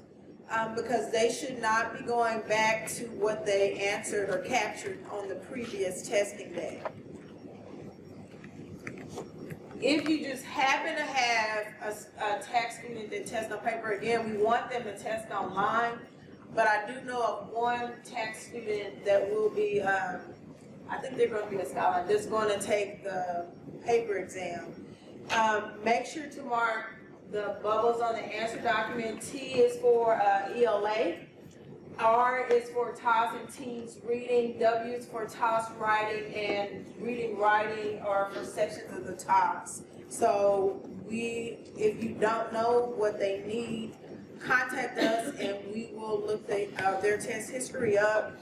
because they should not be going back to what they answered or captured on the previous testing day. If you just happen to have a tax student that tests on paper, again, we want them to test online. But I do know of one tax student that will be, I think they're gonna be a scholar, that's gonna take the paper exam. Make sure to mark the bubbles on the answer document. T is for ELA. R is for TOS and teens reading. W is for TOS writing, and reading, writing are for sections of the TOS. So if you don't know what they need, contact us and we will look their test history up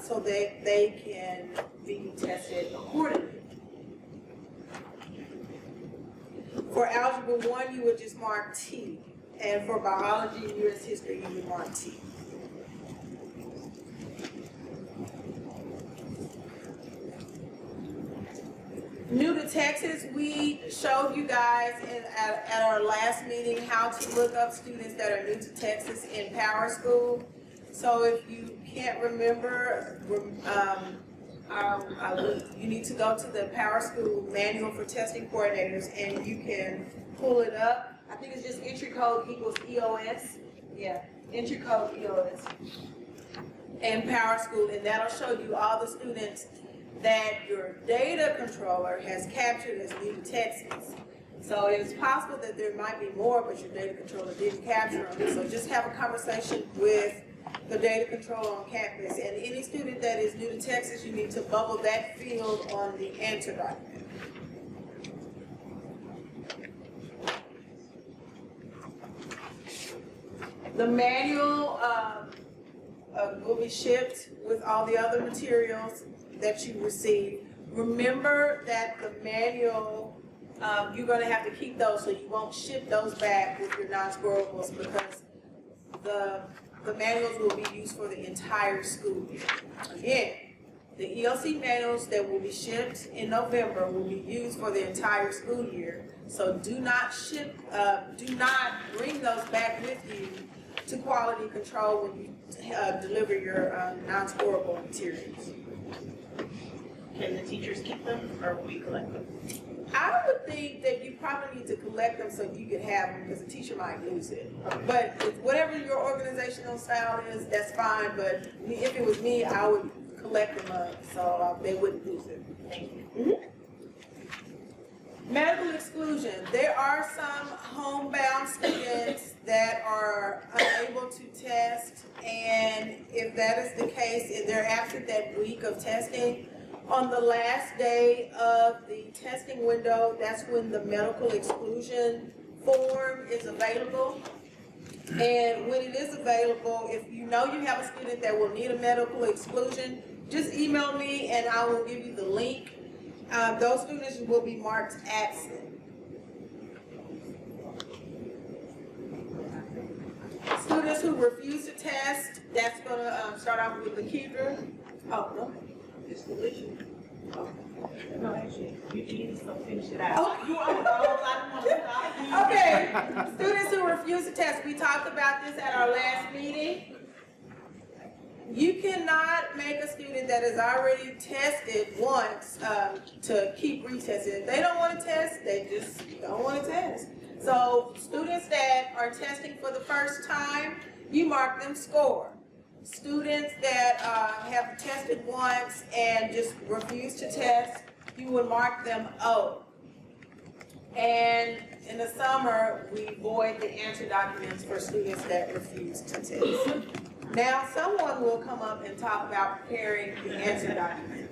so that they can be tested accordingly. For Algebra 1, you would just mark T, and for Biology and U.S. History, you would mark T. New to Texas, we showed you guys at our last meeting how to look up students that are new to Texas in Power School. So if you can't remember, you need to go to the Power School Manual for Testing Coordinators and you can pull it up. I think it's just entry code equals EOS. Yeah, entry code EOS. And Power School, and that'll show you all the students that your data controller has captured as new to Texas. So it's possible that there might be more, but your data controller didn't capture them. So just have a conversation with the data controller on campus. And any student that is new to Texas, you need to bubble that field on the answer document. The manual will be shipped with all the other materials that you receive. Remember that the manual, you're going to have to keep those, so you won't ship those back with your non-scorables, because the manuals will be used for the entire school year. Again, the EOC manuals that will be shipped in November will be used for the entire school year. So do not bring those back with you to quality control when you deliver your non-scorable materials. Can the teachers keep them, or will we collect them? I would think that you probably need to collect them so you can have them, because the teacher might lose it. But whatever your organizational style is, that's fine, but if it was me, I would collect them up so they wouldn't lose it. Thank you. Mm-hmm. Medical exclusion. There are some homebound students that are unable to test, and if that is the case, if they're absent that week of testing, on the last day of the testing window, that's when the medical exclusion form is available. And when it is available, if you know you have a student that will need a medical exclusion, just email me and I will give you the link. Those students will be marked absent. Students who refuse to test, that's going to start off with Lakedra. Oh, no. It's deletion. Oh. No, actually, you need to finish it out. Oh, you are okay. Students who refuse to test, we talked about this at our last meeting. You cannot make a student that is already tested once to keep retesting. If they don't want to test, they just don't want to test. So students that are testing for the first time, you mark them score. Students that have tested once and just refuse to test, you would mark them O. And in the summer, we void the answer documents for students that refuse to test. Now, someone will come up and talk about preparing the answer document.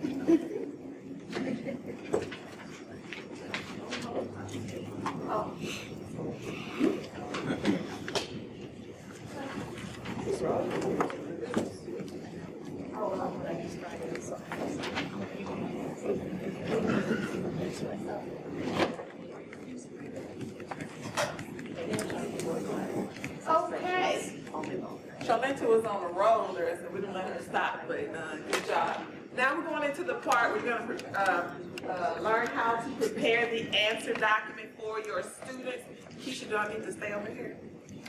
Oh. Okay. Charlenta was on the roll there, so we didn't let her stop, but good job. Now we're going into the part we're going to learn how to prepare the answer document for your students. Keisha, do I need to stay over here?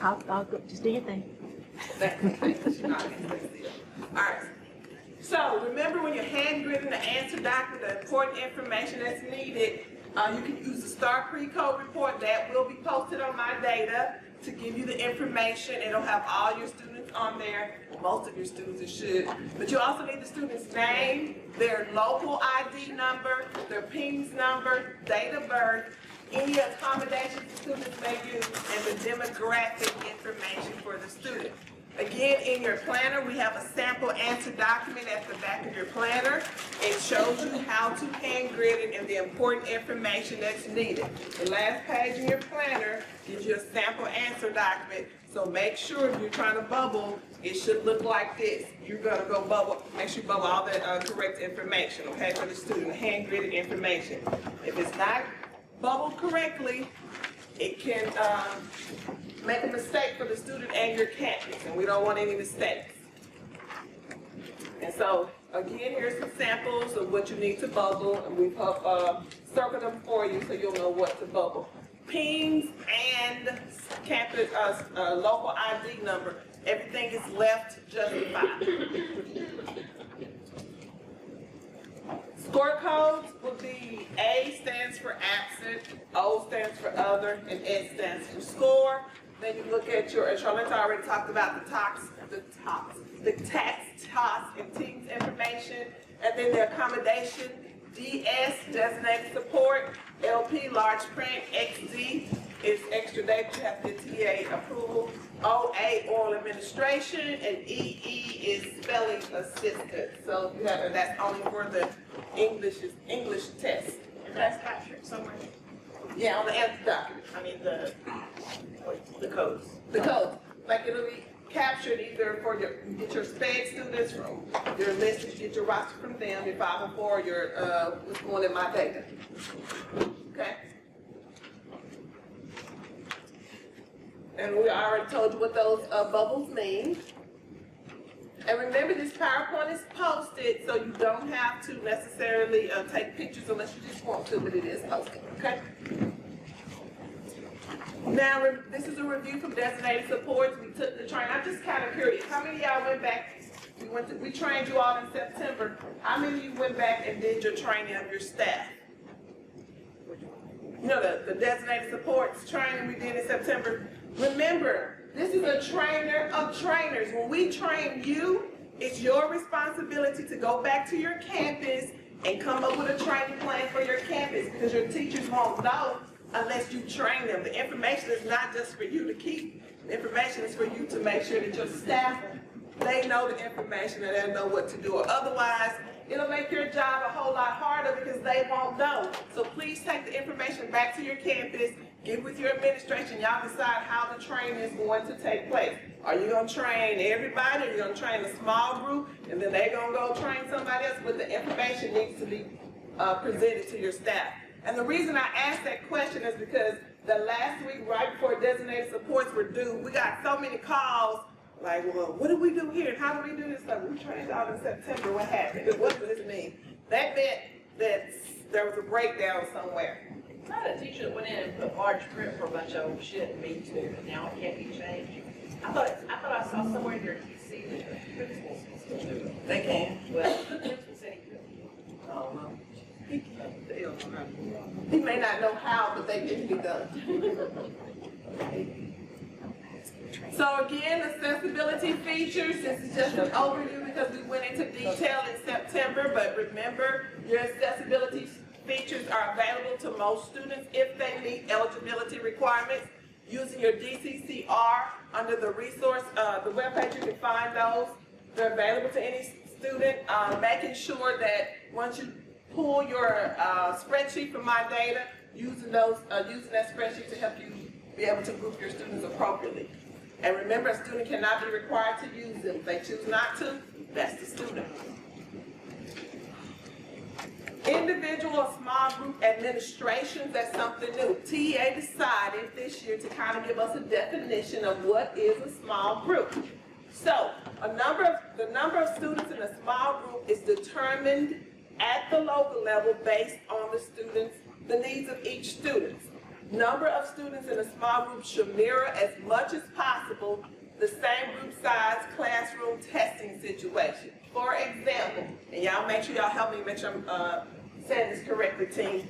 I'll go, just do your thing. That's okay, because you're not going to stay still. All right. So remember, when you're handwritten the answer document, the important information that's needed, You can use the STAR pre-code report that will be posted on my data to give you the information. It'll have all your students on there. Most of your students, it should. But you also need the student's name, their local ID number, their PINS number, date of birth, any accommodations the students may use, and the demographic information for the student. Again, in your planner, we have a sample answer document at the back of your planner. It shows you how to hand grid it and the important information that's needed. The last page in your planner gives you a sample answer document. So make sure if you're trying to bubble, it should look like this. You're gonna go bubble, make sure you bubble all the correct information, okay, for the student, hand gridded information. If it's not bubbled correctly, it can make a mistake for the student and your campus, and we don't want any mistakes. And so, again, here's some samples of what you need to bubble, and we've circled them for you so you'll know what to bubble. PINs and campus, local ID number, everything is left justified. Score codes will be A stands for absent, O stands for other, and S stands for score. Then you look at your, as Charlotte already talked about the tax, TOS, and TEAMS information, and then the accommodation, DS, designated support, LP, large print, XD is extra data, you have to get TA approval, OA, oral administration, and EE is spelling assistant. So you have, and that's only for the English test. And that's captured somewhere. Yeah, on the answer document, I mean the codes. The codes, like it'll be captured either for your, you get your SPED students from your list, you get your roster from them, your 504, your, what's going in my data. Okay? And we already told you what those bubbles mean. And remember, this PowerPoint is posted, so you don't have to necessarily take pictures unless you just want to, but it is posted, okay? Now, this is a review from designated supports. We took the training. I'm just kind of curious. How many of y'all went back? We trained you all in September. How many of you went back and did your training of your staff? You know, the designated supports training we did in September. Remember, this is a trainer of trainers. When we train you, it's your responsibility to go back to your campus and come up with a training plan for your campus, because your teachers won't know unless you train them. The information is not just for you to keep. The information is for you to make sure that your staff, they know the information and they know what to do. Or otherwise, it'll make your job a whole lot harder because they won't know. So please take the information back to your campus, get with your administration, y'all decide how the training is going to take place. Are you gonna train everybody? Are you gonna train a small group? And then they're gonna go train somebody else? But the information needs to be presented to your staff. And the reason I asked that question is because the last week, right before designated supports were due, we got so many calls, like, well, what do we do here? And how do we do this stuff? We trained out in September, what happened? What does this mean? That meant that there was a breakdown somewhere. I had a teacher that went in and put large print for a bunch of shit, me too, and now it can't be changed. I thought I saw somewhere in your TC that the principals can still do it. They can. Well, the principal said he could. Oh, well. He may not know how, but they can be done. So again, accessibility features, this is just an overview because we went into detail in September, but remember, your accessibility features are available to most students if they meet eligibility requirements. Using your DCCR under the resource, the webpage, you can find those. They're available to any student, making sure that once you pull your spreadsheet from my data, using that spreadsheet to help you be able to group your students appropriately. And remember, a student cannot be required to use them. If they choose not to, that's the student. Individual or small group administrations, that's something new. TA decided this year to kind of give us a definition of what is a small group. So, the number of students in a small group is determined at the local level based on the needs of each student. Number of students in a small group should mirror as much as possible the same group size classroom testing situation. For example, and y'all make sure y'all help me make sure I'm saying this correctly, team.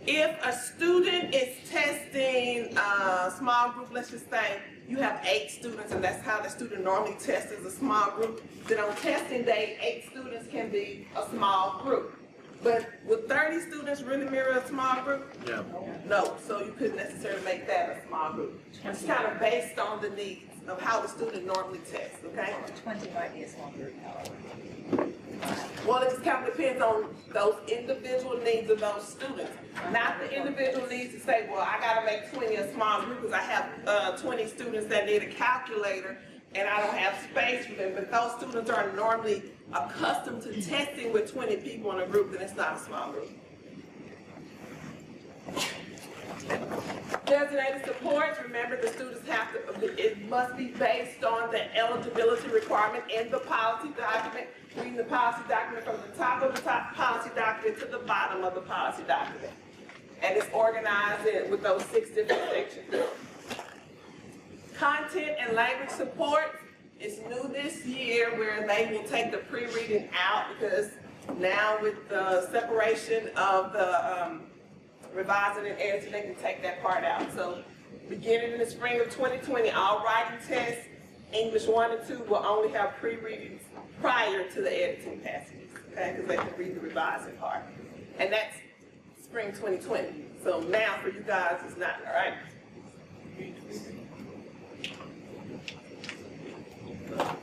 If a student is testing a small group, let's just say you have 8 students and that's how the student normally tests as a small group, then on testing day, 8 students can be a small group. But would 30 students really mirror a small group? Yeah. No, so you couldn't necessarily make that a small group. It's kind of based on the needs of how the student normally tests, okay? 20 might be a small group, however. Well, it just kind of depends on those individual needs of those students. Not the individual needs to say, well, I gotta make 20 a small group because I have 20 students that need a calculator and I don't have space for them. But those students are normally accustomed to testing with 20 people in a group, then it's not a small group. Designated supports, remember the students have to, it must be based on the eligibility requirement in the policy document. Reading the policy document from the top of the policy document to the bottom of the policy document. And it's organized with those 6 different sections. Content and language support is new this year where they will take the pre-reading out because now with the separation of the revising and editing, they can take that part out. So beginning in the spring of 2020, all writing tests, English 1 and 2 will only have pre-readings prior to the editing passages, okay? Because they can read the revising part. And that's spring 2020. So now for you guys, it's not, all right?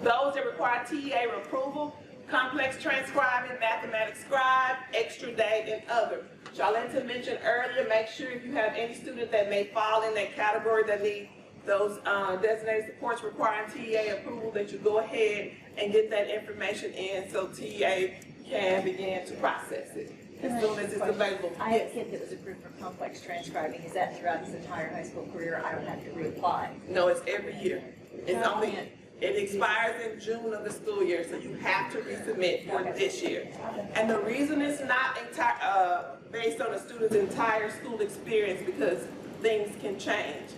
Those that require TEA approval, complex transcribing, mathematics scribe, extra day, and other. Charlene mentioned earlier, make sure if you have any student that may fall in that category that need those designated supports requiring TEA approval, that you go ahead and get that information in so TEA can begin to process it as soon as it's available. I had a kid that was approved for complex transcribing. Is that throughout his entire high school career? I don't have to reapply. No, it's every year. It's only, it expires in June of the school year, so you have to resubmit for this year. And the reason it's not based on a student's entire school experience because things can change.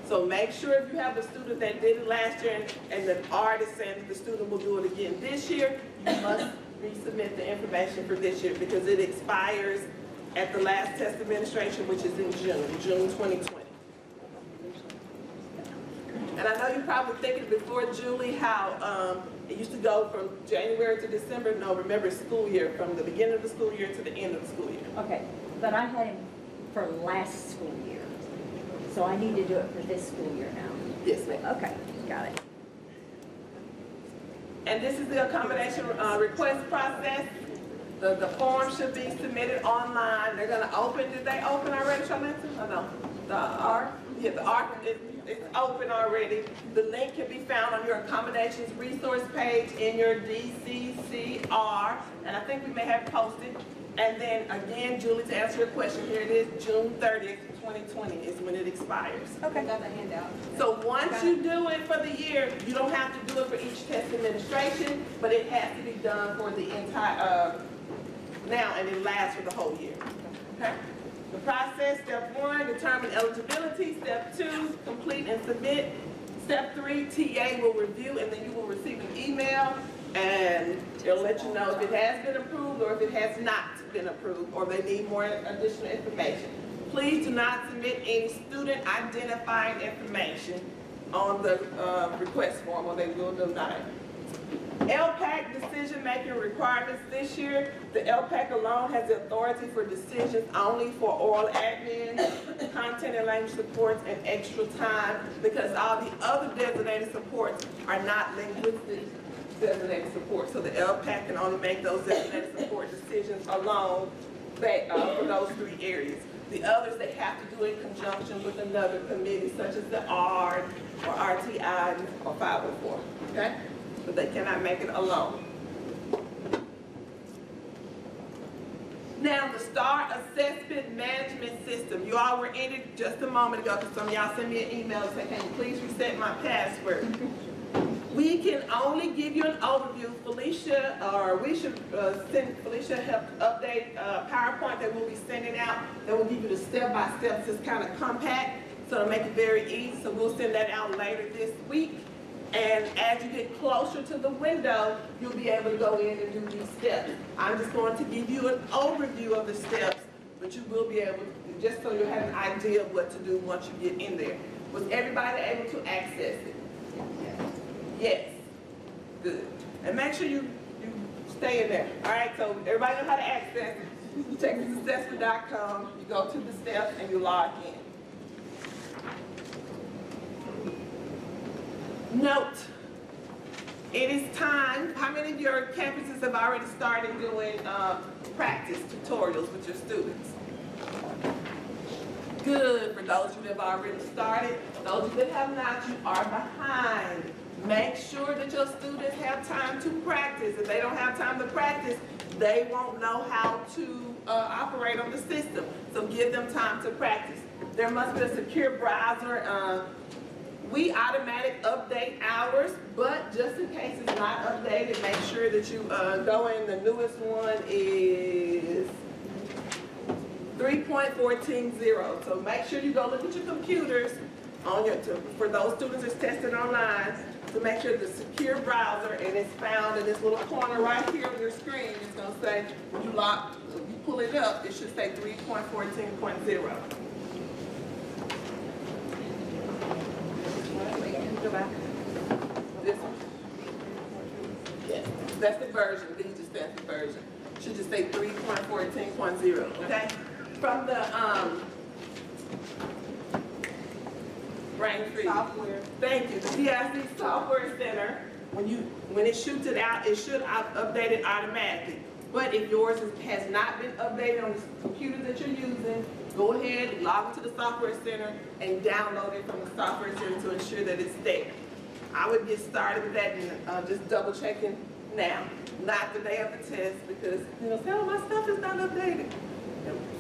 So make sure if you have a student that did it last year and the art is saying that the student will do it again this year, you must resubmit the information for this year because it expires at the last test administration, which is in June 2020. And I know you're probably thinking before, Julie, how it used to go from January to December. No, remember school year, from the beginning of the school year to the end of the school year. Okay, but I had him for last school year. So I need to do it for this school year now. Yes, ma'am. Okay, got it. And this is the accommodation request process. The form should be submitted online. They're gonna open, did they open already, Charlene? Oh, no. The ARC? Yeah, the ARC is open already. The link can be found on your accommodations resource page in your DCCR. And I think we may have posted. And then again, Julie, to answer your question, here it is, June 30th, 2020 is when it expires. Okay. Got the handout. So once you do it for the year, you don't have to do it for each test administration, but it has to be done for the entire, now, and it lasts for the whole year. Okay? The process, step 1, determine eligibility. Step 2, complete and submit. Step 3, TA will review, and then you will receive an email, and it'll let you know if it has been approved or if it has not been approved, or they need more additional information. Please do not submit any student identifying information on the request form, or they will deny it. LPAC decision-making requirements this year. The LPAC alone has the authority for decisions only for oral admin, content and language supports, and extra time, because all the other designated supports are not linguistic designated support. So the LPAC can only make those designated support decisions alone for those 3 areas. The others they have to do in conjunction with another committee, such as the ARD or RTI or 504. Okay? But they cannot make it alone. Now, the STAR Assessment Management System. You all were in it just a moment ago, because some of y'all sent me an email and said, can you please reset my password? We can only give you an overview. Felicia, or we should send Felicia help update PowerPoint that we'll be sending out. That will give you the step-by-steps. It's kind of compact, so it'll make it very easy. So we'll send that out later this week. And as you get closer to the window, you'll be able to go in and do these steps. I'm just going to give you an overview of the steps, but you will be able to, just so you have an idea of what to do once you get in there. Was everybody able to access it? Yes. Good. And make sure you stay in there. All right, so everybody know how to access it. You check thesassessment.com, you go to the steps, and you log in. Note, it is time. How many of your campuses have already started doing practice tutorials with your students? Good. For those of you that have already started, those of you that have not, you are behind. Make sure that your students have time to practice. If they don't have time to practice, they won't know how to operate on the system. So give them time to practice. There must be a secure browser. We automatic update ours, but just in case it's not updated, make sure that you go in. The newest one is 3.14.0. So make sure you go look at your computers on your for those students that's tested online, to make sure the secure browser, and it's found in this little corner right here on your screen. It's going to say, when you pull it up, it should say 3.14.0. Go back. This one? Yes. That's the version. D just stands for version. Should just say 3.14.0. Okay? From the brain-free software. Thank you. The DIC Software Center. When it shoots it out, it should update it automatically. But if yours has not been updated on the computer that you're using, go ahead, log into the Software Center, and download it from the Software Center to ensure that it's there. I would get started with that and just double checking now, not the day of the test, because some of my stuff is not updated.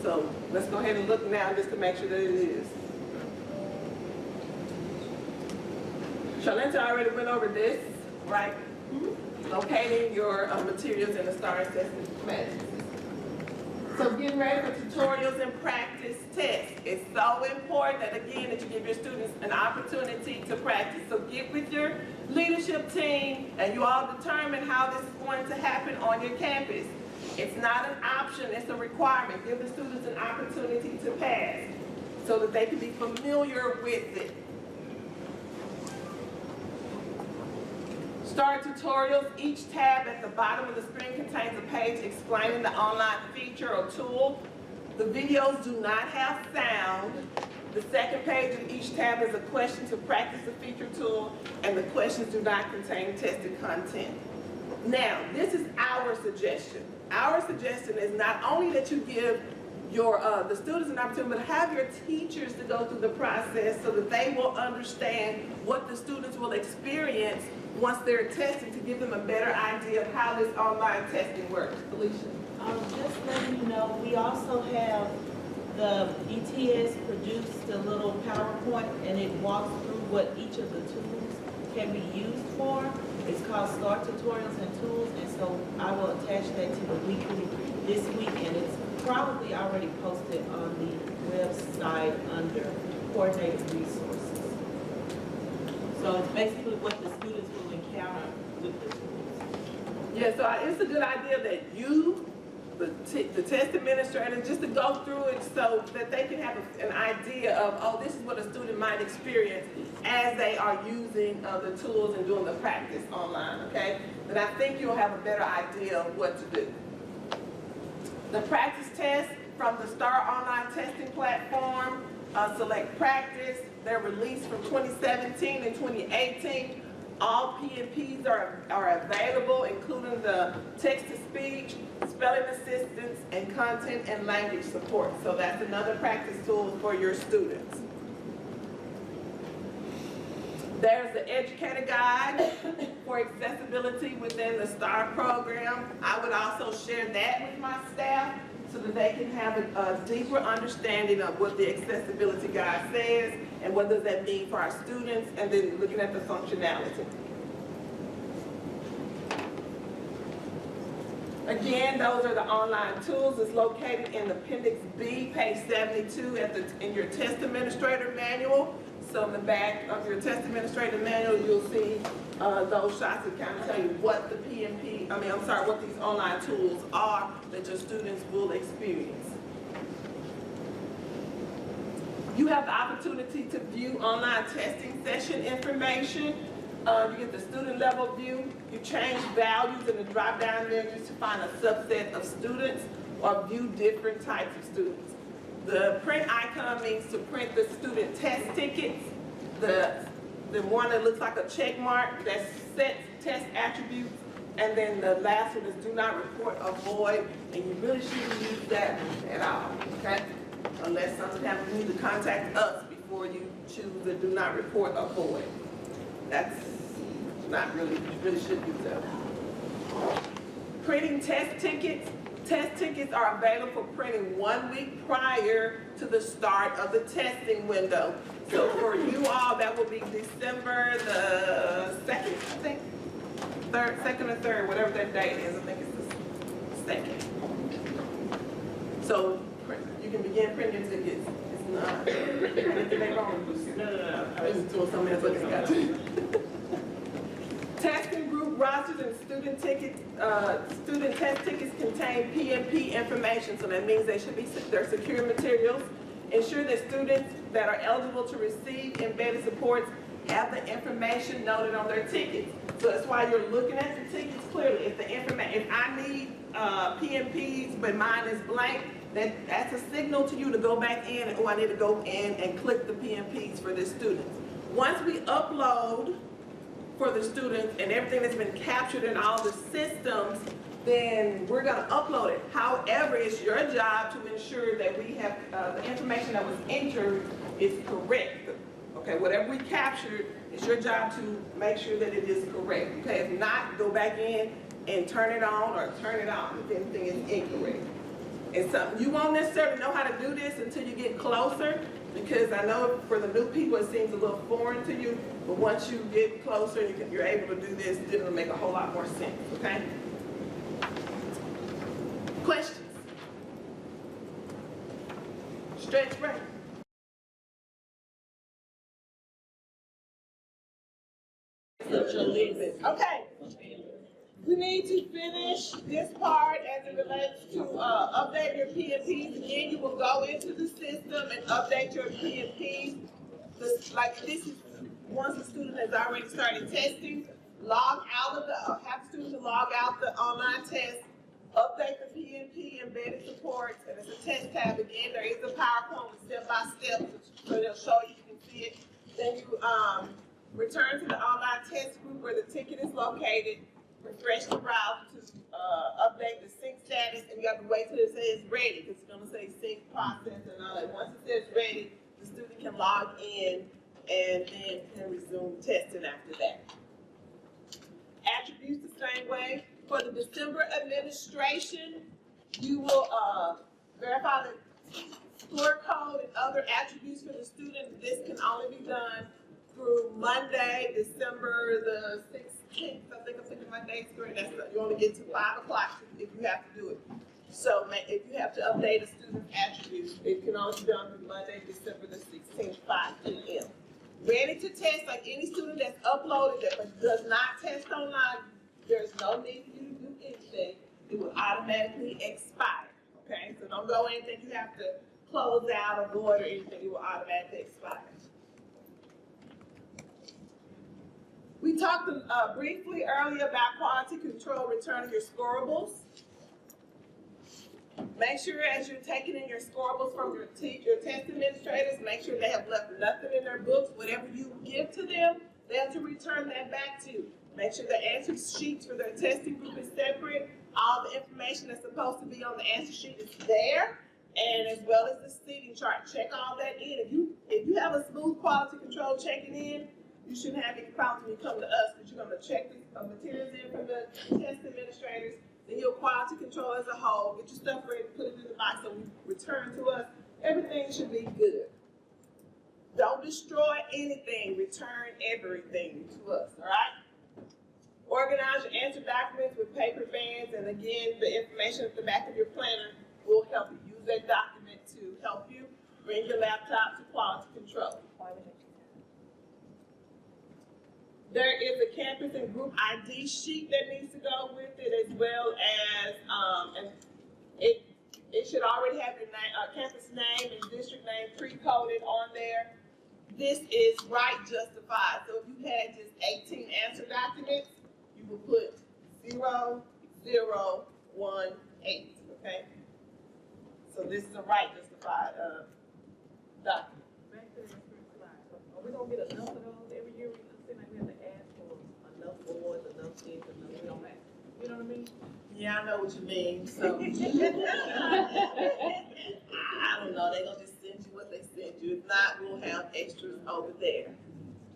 So let's go ahead and look now just to make sure that it is. Charlene already went over this, right? Locating your materials in the STAR assessment matrices. So getting ready for tutorials and practice tests. It's so important that, again, that you give your students an opportunity to practice. So get with your leadership team and you all determine how this is going to happen on your campus. It's not an option, it's a requirement. Give the students an opportunity to pass so that they can be familiar with it. Start tutorials. Each tab at the bottom of the screen contains a page explaining the online feature or tool. The videos do not have sound. The second page of each tab is a question to practice the feature tool, and the questions do not contain tested content. Now, this is our suggestion. Our suggestion is not only that you give your the students an opportunity, but have your teachers to go through the process so that they will understand what the students will experience once they're testing, to give them a better idea of how this online testing works. Felicia? Just letting you know, we also have the ETS produced a little PowerPoint, and it walks through what each of the tools can be used for. It's called STAR Tutorials and Tools, and so I will attach that to the weekly this week, and it's probably already posted on the website under Coordinated Resources. So it's basically what the students will encounter with the tools. Yeah, so it's a good idea that you, the test administrator, just to go through it so that they can have an idea of, oh, this is what a student might experience as they are using the tools and doing the practice online, okay? Then I think you'll have a better idea of what to do. The practice test from the STAR online testing platform, select practice. They're released from 2017 and 2018. All PMPs are available, including the text-to-speech, spelling assistance, and content and language support. So that's another practice tool for your students. There's the educator guide for accessibility within the STAR program. I would also share that with my staff so that they can have a deeper understanding of what the accessibility guide says and what does that mean for our students, and then looking at the functionality. Again, those are the online tools. It's located in Appendix B, page 72 in your test administrator manual. So in the back of your test administrator manual, you'll see those shots that kind of tell you what the what these online tools are that your students will experience. You have the opportunity to view online testing session information. You get the student level view. You change values in the drop-down menus to find a subset of students or view different types of students. The print icon means to print the student test tickets. The one that looks like a check mark that sets test attributes. And then the last one is do not report or void, and you really shouldn't use that at all, okay? Unless something happens, you need to contact us before you choose the do not report or void. That's not really, you really should use that. Printing test tickets. Test tickets are available for printing 1 week prior to the start of the testing window. So for you all, that will be December the 2nd, I think. 2nd or 3rd, whatever that date is. I think it's the 2nd. So you can begin printing tickets. It's not anything wrong. No. I was doing something else. I got to. Testing group rosters and student test tickets contain PMP information, so that means they're secure materials. Ensure that students that are eligible to receive embedded supports have the information noted on their tickets. So that's why you're looking at the tickets clearly. If I need PMPs, but mine is blank, that's a signal to you to go back in and, I need to go in and click the PMPs for this student. Once we upload for the students and everything that's been captured in all the systems, then we're going to upload it. However, it's your job to ensure that we have the information that was entered is correct. Okay, whatever we captured, it's your job to make sure that it is correct. Okay, if not, go back in and turn it on or turn it off if anything is incorrect. And so you won't necessarily know how to do this until you get closer, because I know for the new people it seems a little foreign to you, but once you get closer and you're able to do this, it'll make a whole lot more sense, okay? Questions? Stretch break. Okay. We need to finish this part as it relates to update your PMPs. Again, you will go into the system and update your PMPs. This is once the student has already started testing, log out of have the student to log out the online test, update the PMP embedded supports, and it's a test tab again. There is a PowerPoint with step-by-step, so it'll show you can see it. Then you return to the online test group where the ticket is located. Refresh the browser to update the sync status, and you have to wait till it says ready, because it's going to say sync process and all that. Once it says ready, the student can log in and then can resume testing after that. Attributes the same way. For the December administration, you will verify the score code and other attributes for the student. This can only be done through Monday, December the 16th. I think I'm thinking my date's correct. You only get to 5 o'clock if you have to do it. So if you have to update a student's attributes, it can only be done through Monday, December the 16th, 5 p.m. Ready to test, like any student that's uploaded that does not test online, there's no need for you to do anything. It will automatically expire. Okay, so don't go anything you have to close out or void or anything. It will automatically expire. We talked briefly earlier about quality control, returning your scorables. Make sure as you're taking in your scorables from your test administrators, make sure they have left nothing in their books. Whatever you give to them, they have to return that back to you. Make sure the answer sheets for their testing group is separate. All the information that's supposed to be on the answer sheet is there, and as well as the seating chart. Check all that in. If you have a smooth quality control checking in, you shouldn't have any problems when you come to us, because you're going to check the materials in from the test administrators, then your quality control as a whole, get your stuff ready, put it in the box, and return to us. Everything should be good. Don't destroy anything, return everything to us, all right? Organize your answer documents with paper bands, and again, the information at the back of your planner will help you. Use that document to help you bring your laptop to quality control. There is a campus and group ID sheet that needs to go with it, as well as, and it should already have your name, campus name and district name pre-coded on there. This is right justified. So if you had just 18 answer documents, you would put 0018, okay? So this is a right justified document. Back to the first slide. Are we gonna get enough of those every year? We seem like we have to ask for enough boards, enough things, enough, we don't have, you know what I mean? Yeah, I know what you mean, so. I don't know, they gonna just send you what they send you. If not, we'll have extras over there.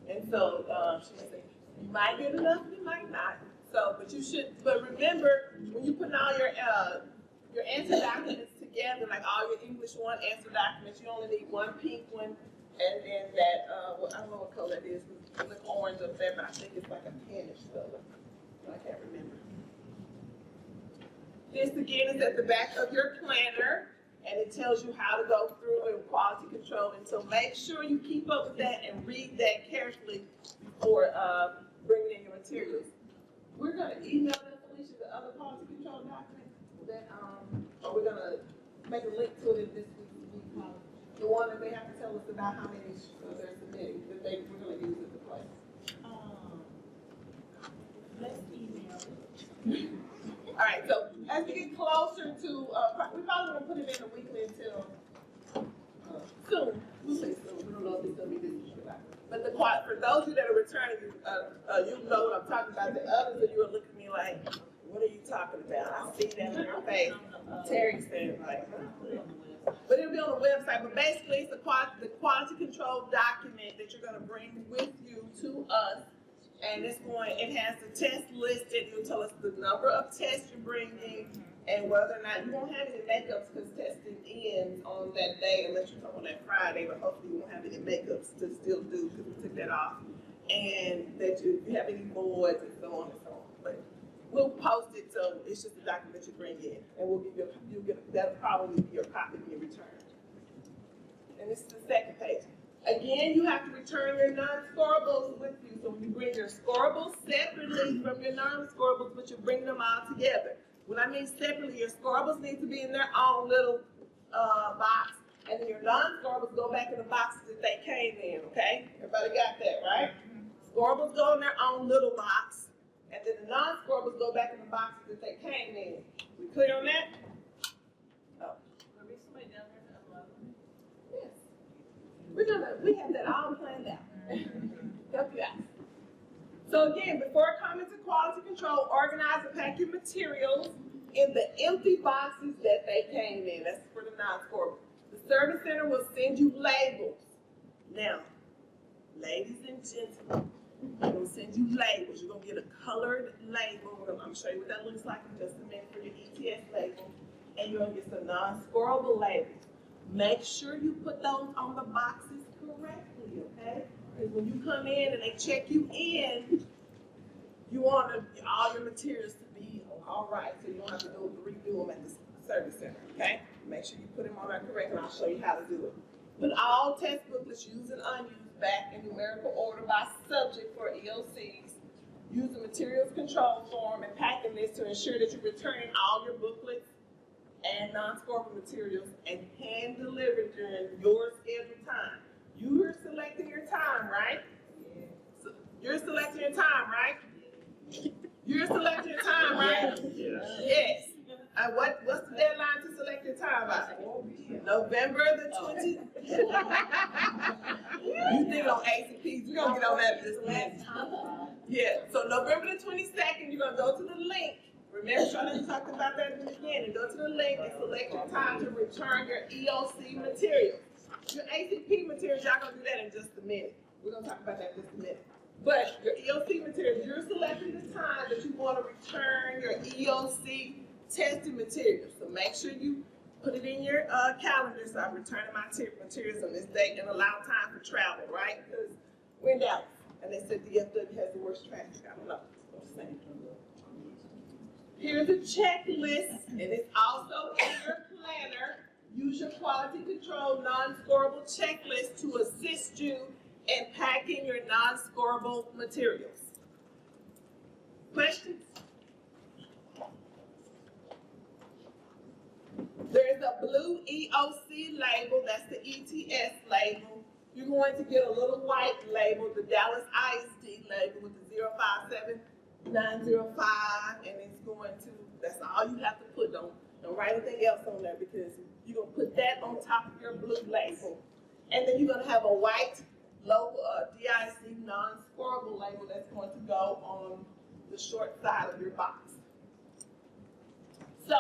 And so, she said, you might get enough, you might not. So, but you should, but remember, when you put all your answer documents together, like all your English 1 answer documents, you only need one pink one, and then that, well, I don't know what color that is, it's like orange up there, but I think it's like a tannish color. I can't remember. This again is at the back of your planner, and it tells you how to go through and quality control. And so make sure you keep up with that and read that carefully before bringing in your materials. We're gonna email that, Felicia, the other quality control document that, or we're gonna make a link to it in this week's week policy. The one that they have to tell us about how many they're submitting, that we're gonna use at the place. Let's email it. All right, so as we get closer to, we probably won't put it in the weekly until soon. We'll say soon. We don't know if it's gonna be this week or not. But for those of you that are returning, you know what I'm talking about. The others of you are looking at me like, what are you talking about? I see that in your face. Terry said like, but it'll be on the website. But basically, it's the quality control document that you're gonna bring with you to us. And it has the test listed. It'll tell us the number of tests you're bringing and whether or not you won't have any makeups because testing ends on that day unless you come on that Friday, but hopefully you won't have any makeups to still do because we took that off. And that you have any boards and so on and so on. But we'll post it so it's just a document you bring in and we'll give you, that'll probably be your copy when you return. And this is the second page. Again, you have to return your non-scorables with you. So when you bring your scorables separately from your non-scorables, but you bring them all together. When I mean separately, your scorables need to be in their own little box, and then your non-scorables go back in the boxes that they came in, okay? Everybody got that, right? Scorables go in their own little box, and then the non-scorables go back in the boxes that they came in. We clear on that? Oh. There'll be somebody down there to upload them. Yes. We have that all planned out. Help you out. So again, before coming to quality control, organize and pack your materials in the empty boxes that they came in. That's for the non-scoreable. The service center will send you labels. Now, ladies and gentlemen, they're going to send you labels. You're going to get a colored label. I'm going to show you what that looks like in just a minute for your ETS label. And you're going to get some non-scoreable labels. Make sure you put those on the boxes correctly, okay? Because when you come in and they check you in, you want all your materials to be all right, so you don't have to go redo them at the service center, okay? Make sure you put them on there correct, and I'll show you how to do it. Put all test booklets used and unused back in numerical order by subject for EOCs. Use the materials control form and packing list to ensure that you're returning all your booklets and non-scoreable materials and hand delivered during your scheduled time. You are selecting your time, right? So you're selecting your time, right? You're selecting your time, right? Yes. What's the deadline to select your time by? November the 20th. You think on ACPs, we're gonna get on that this minute. Yeah, so November the 22nd, you're gonna go to the link. Remember, Charlotte talked about that in the beginning. Go to the link and select your time to return your EOC materials. Your ACP materials, y'all gonna do that in just a minute. We're gonna talk about that in just a minute. But your EOC materials, you're selecting the time that you want to return your EOC testing materials. So make sure you put it in your calendar. So I'm returning my materials on this date and allow time for travel, right? Because we're in Dallas, and they said DFW has the worst traffic. I don't know. I'm just saying. Here's a checklist, and it's also in your planner. Use your quality control non-scoreable checklist to assist you in packing your non-scoreable materials. Questions? There is a blue EOC label, that's the ETS label. You're going to get a little white label, the Dallas ISD label with the 057905, and it's going to, that's all you have to put. Don't write anything else on there because you're going to put that on top of your blue label. And then you're going to have a white local DIC non-scorable label that's going to go on the short side of your box. So,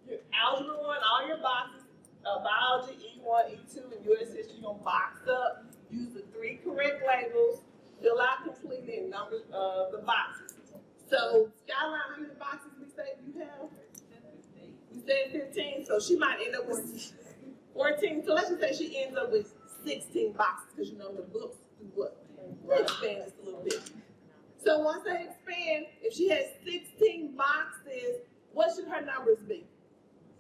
your Algebra 1, all your boxes, Biology, E1, E2, and US History, you're going to box up, use the 3 correct labels, fill out completely and number the boxes. So, Skyline, how many boxes we say you have? We said 15, so she might end up with 14. So let's just say she ends up with 16 boxes, because you know the books do what? They expand just a little bit. So once they expand, if she has 16 boxes, what should her numbers be?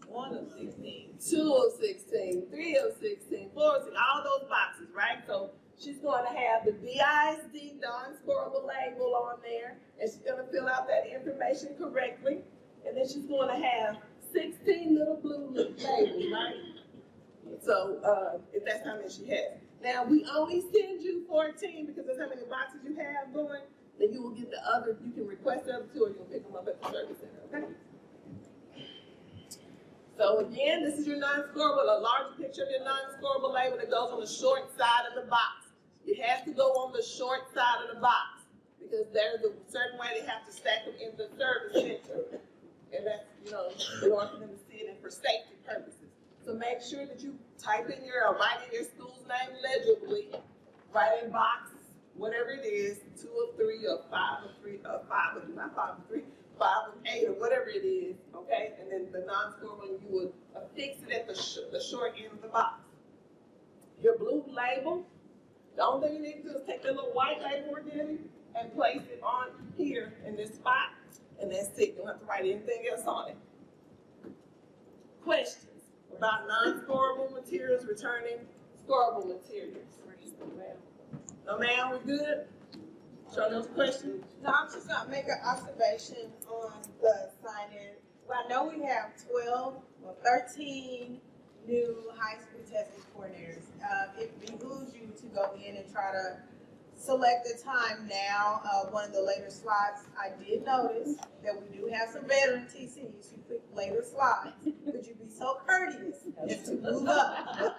1 of 16, 2 of 16, 3 of 16, 4 of 16, all those boxes, right? So she's going to have the DISD non-scorable label on there, and she's going to fill out that information correctly, and then she's going to have 16 little blue labels, right? So if that's how many she has. Now we only send you 14 because that's how many boxes you have going. Then you will get the other, you can request the other 2 or you'll pick them up at the service center, okay? So again, this is your non-scorable, a large picture of your non-scorable label that goes on the short side of the box. It has to go on the short side of the box because there's a certain way they have to stack them in the service center. And that's, you know, in order for them to see it and for safety purposes. So make sure that you type in your, write in your school's name legibly, write in box, whatever it is, 2 of 3 or 5 of 3, or 5 of, not 5 of 3, 5 of 8 or whatever it is, okay? And then the non-scorable, you would affix it at the short end of the box. Your blue label, the only thing you need to do is take the little white label we're giving and place it on here in this spot, and that's it. You don't have to write anything else on it. Questions about non-scorable materials returning scorable materials? No, ma'am, we good? Show those questions. No, I'm just gonna make an observation on the sign-in. Well, I know we have 13 new high school testing coordinators. It behooves you to go in and try to select the time now. One of the later slots, I did notice that we do have some veteran TCs who pick later slots. Could you be so courteous as to move up to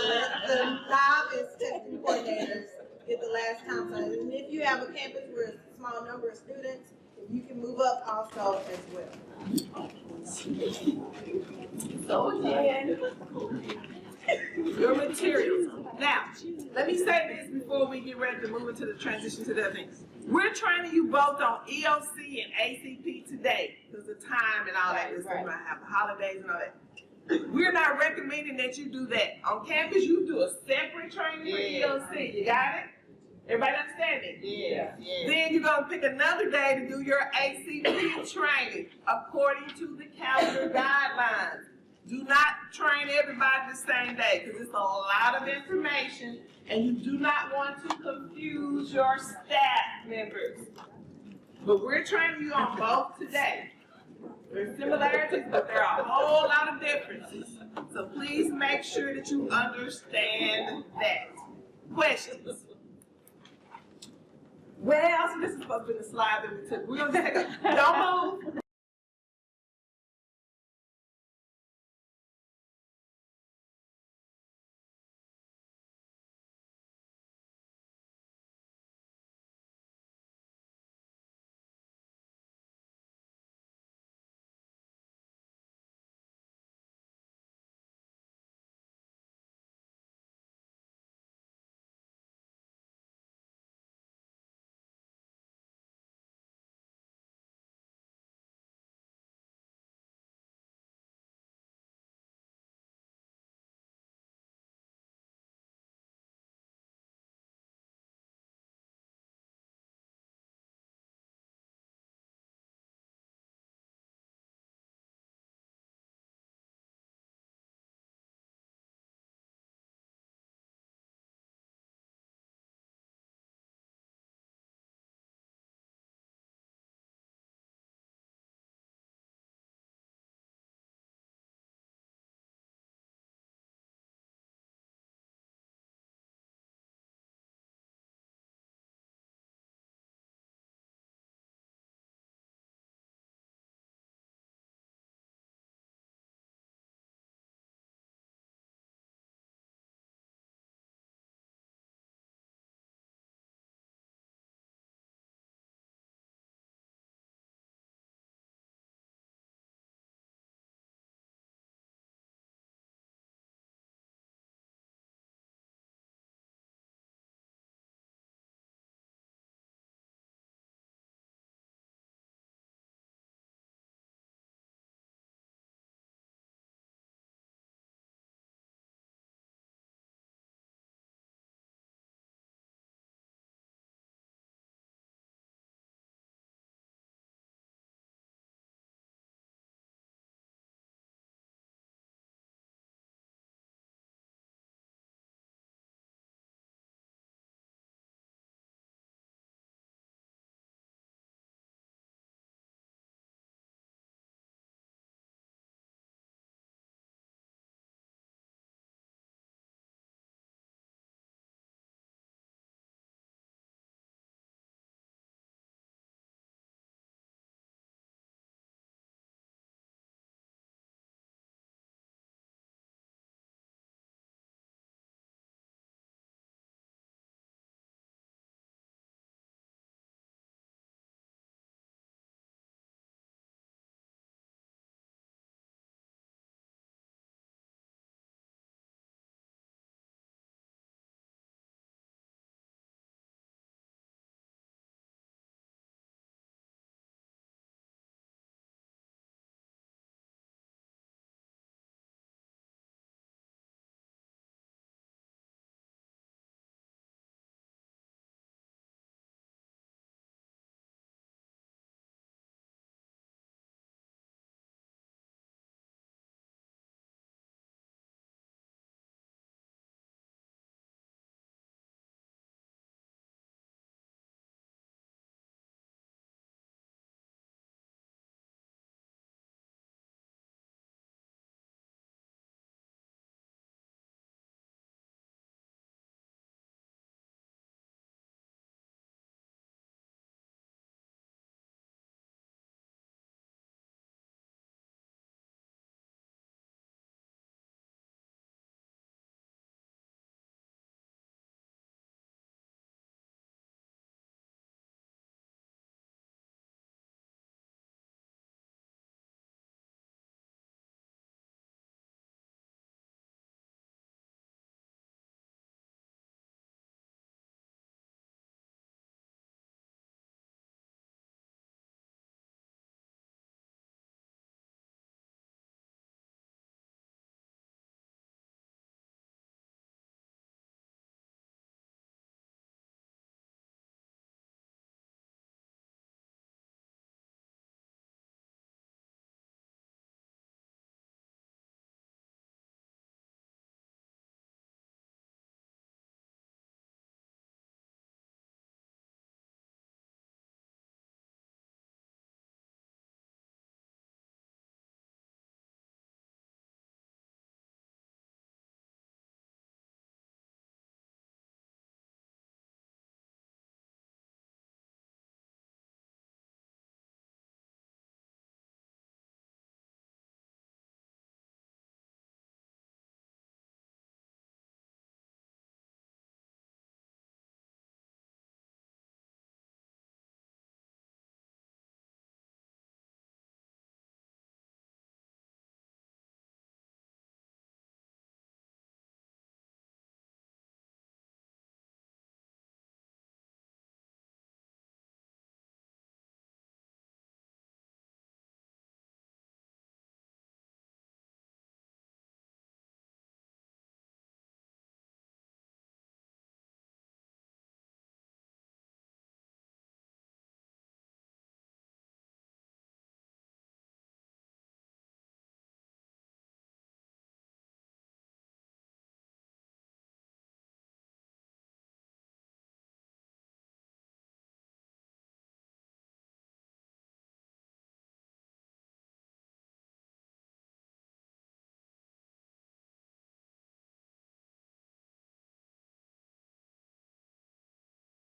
let the novice testing coordinators get the last time? So, and if you have a campus with a small number of students, you can move up also as well. So again, your materials. Now, let me say this before we get ready to move into the transition to the other things. We're training you both on EOC and ACP today because of time and all that. We're going to have the holidays and all that. We're not recommending that you do that. On campus, you do a separate training for EOC. You got it? Everybody understand it? Yeah. Then you're going to pick another day to do your ACP training according to the calendar guidelines. Do not train everybody the same day because it's a lot of information and you do not want to confuse your staff members. But we're training you on both today. There's similarities, but there are a whole lot of differences. So please make sure that you understand that. Questions? Well, so this is supposed to be the slide that we took. We're going to take a, don't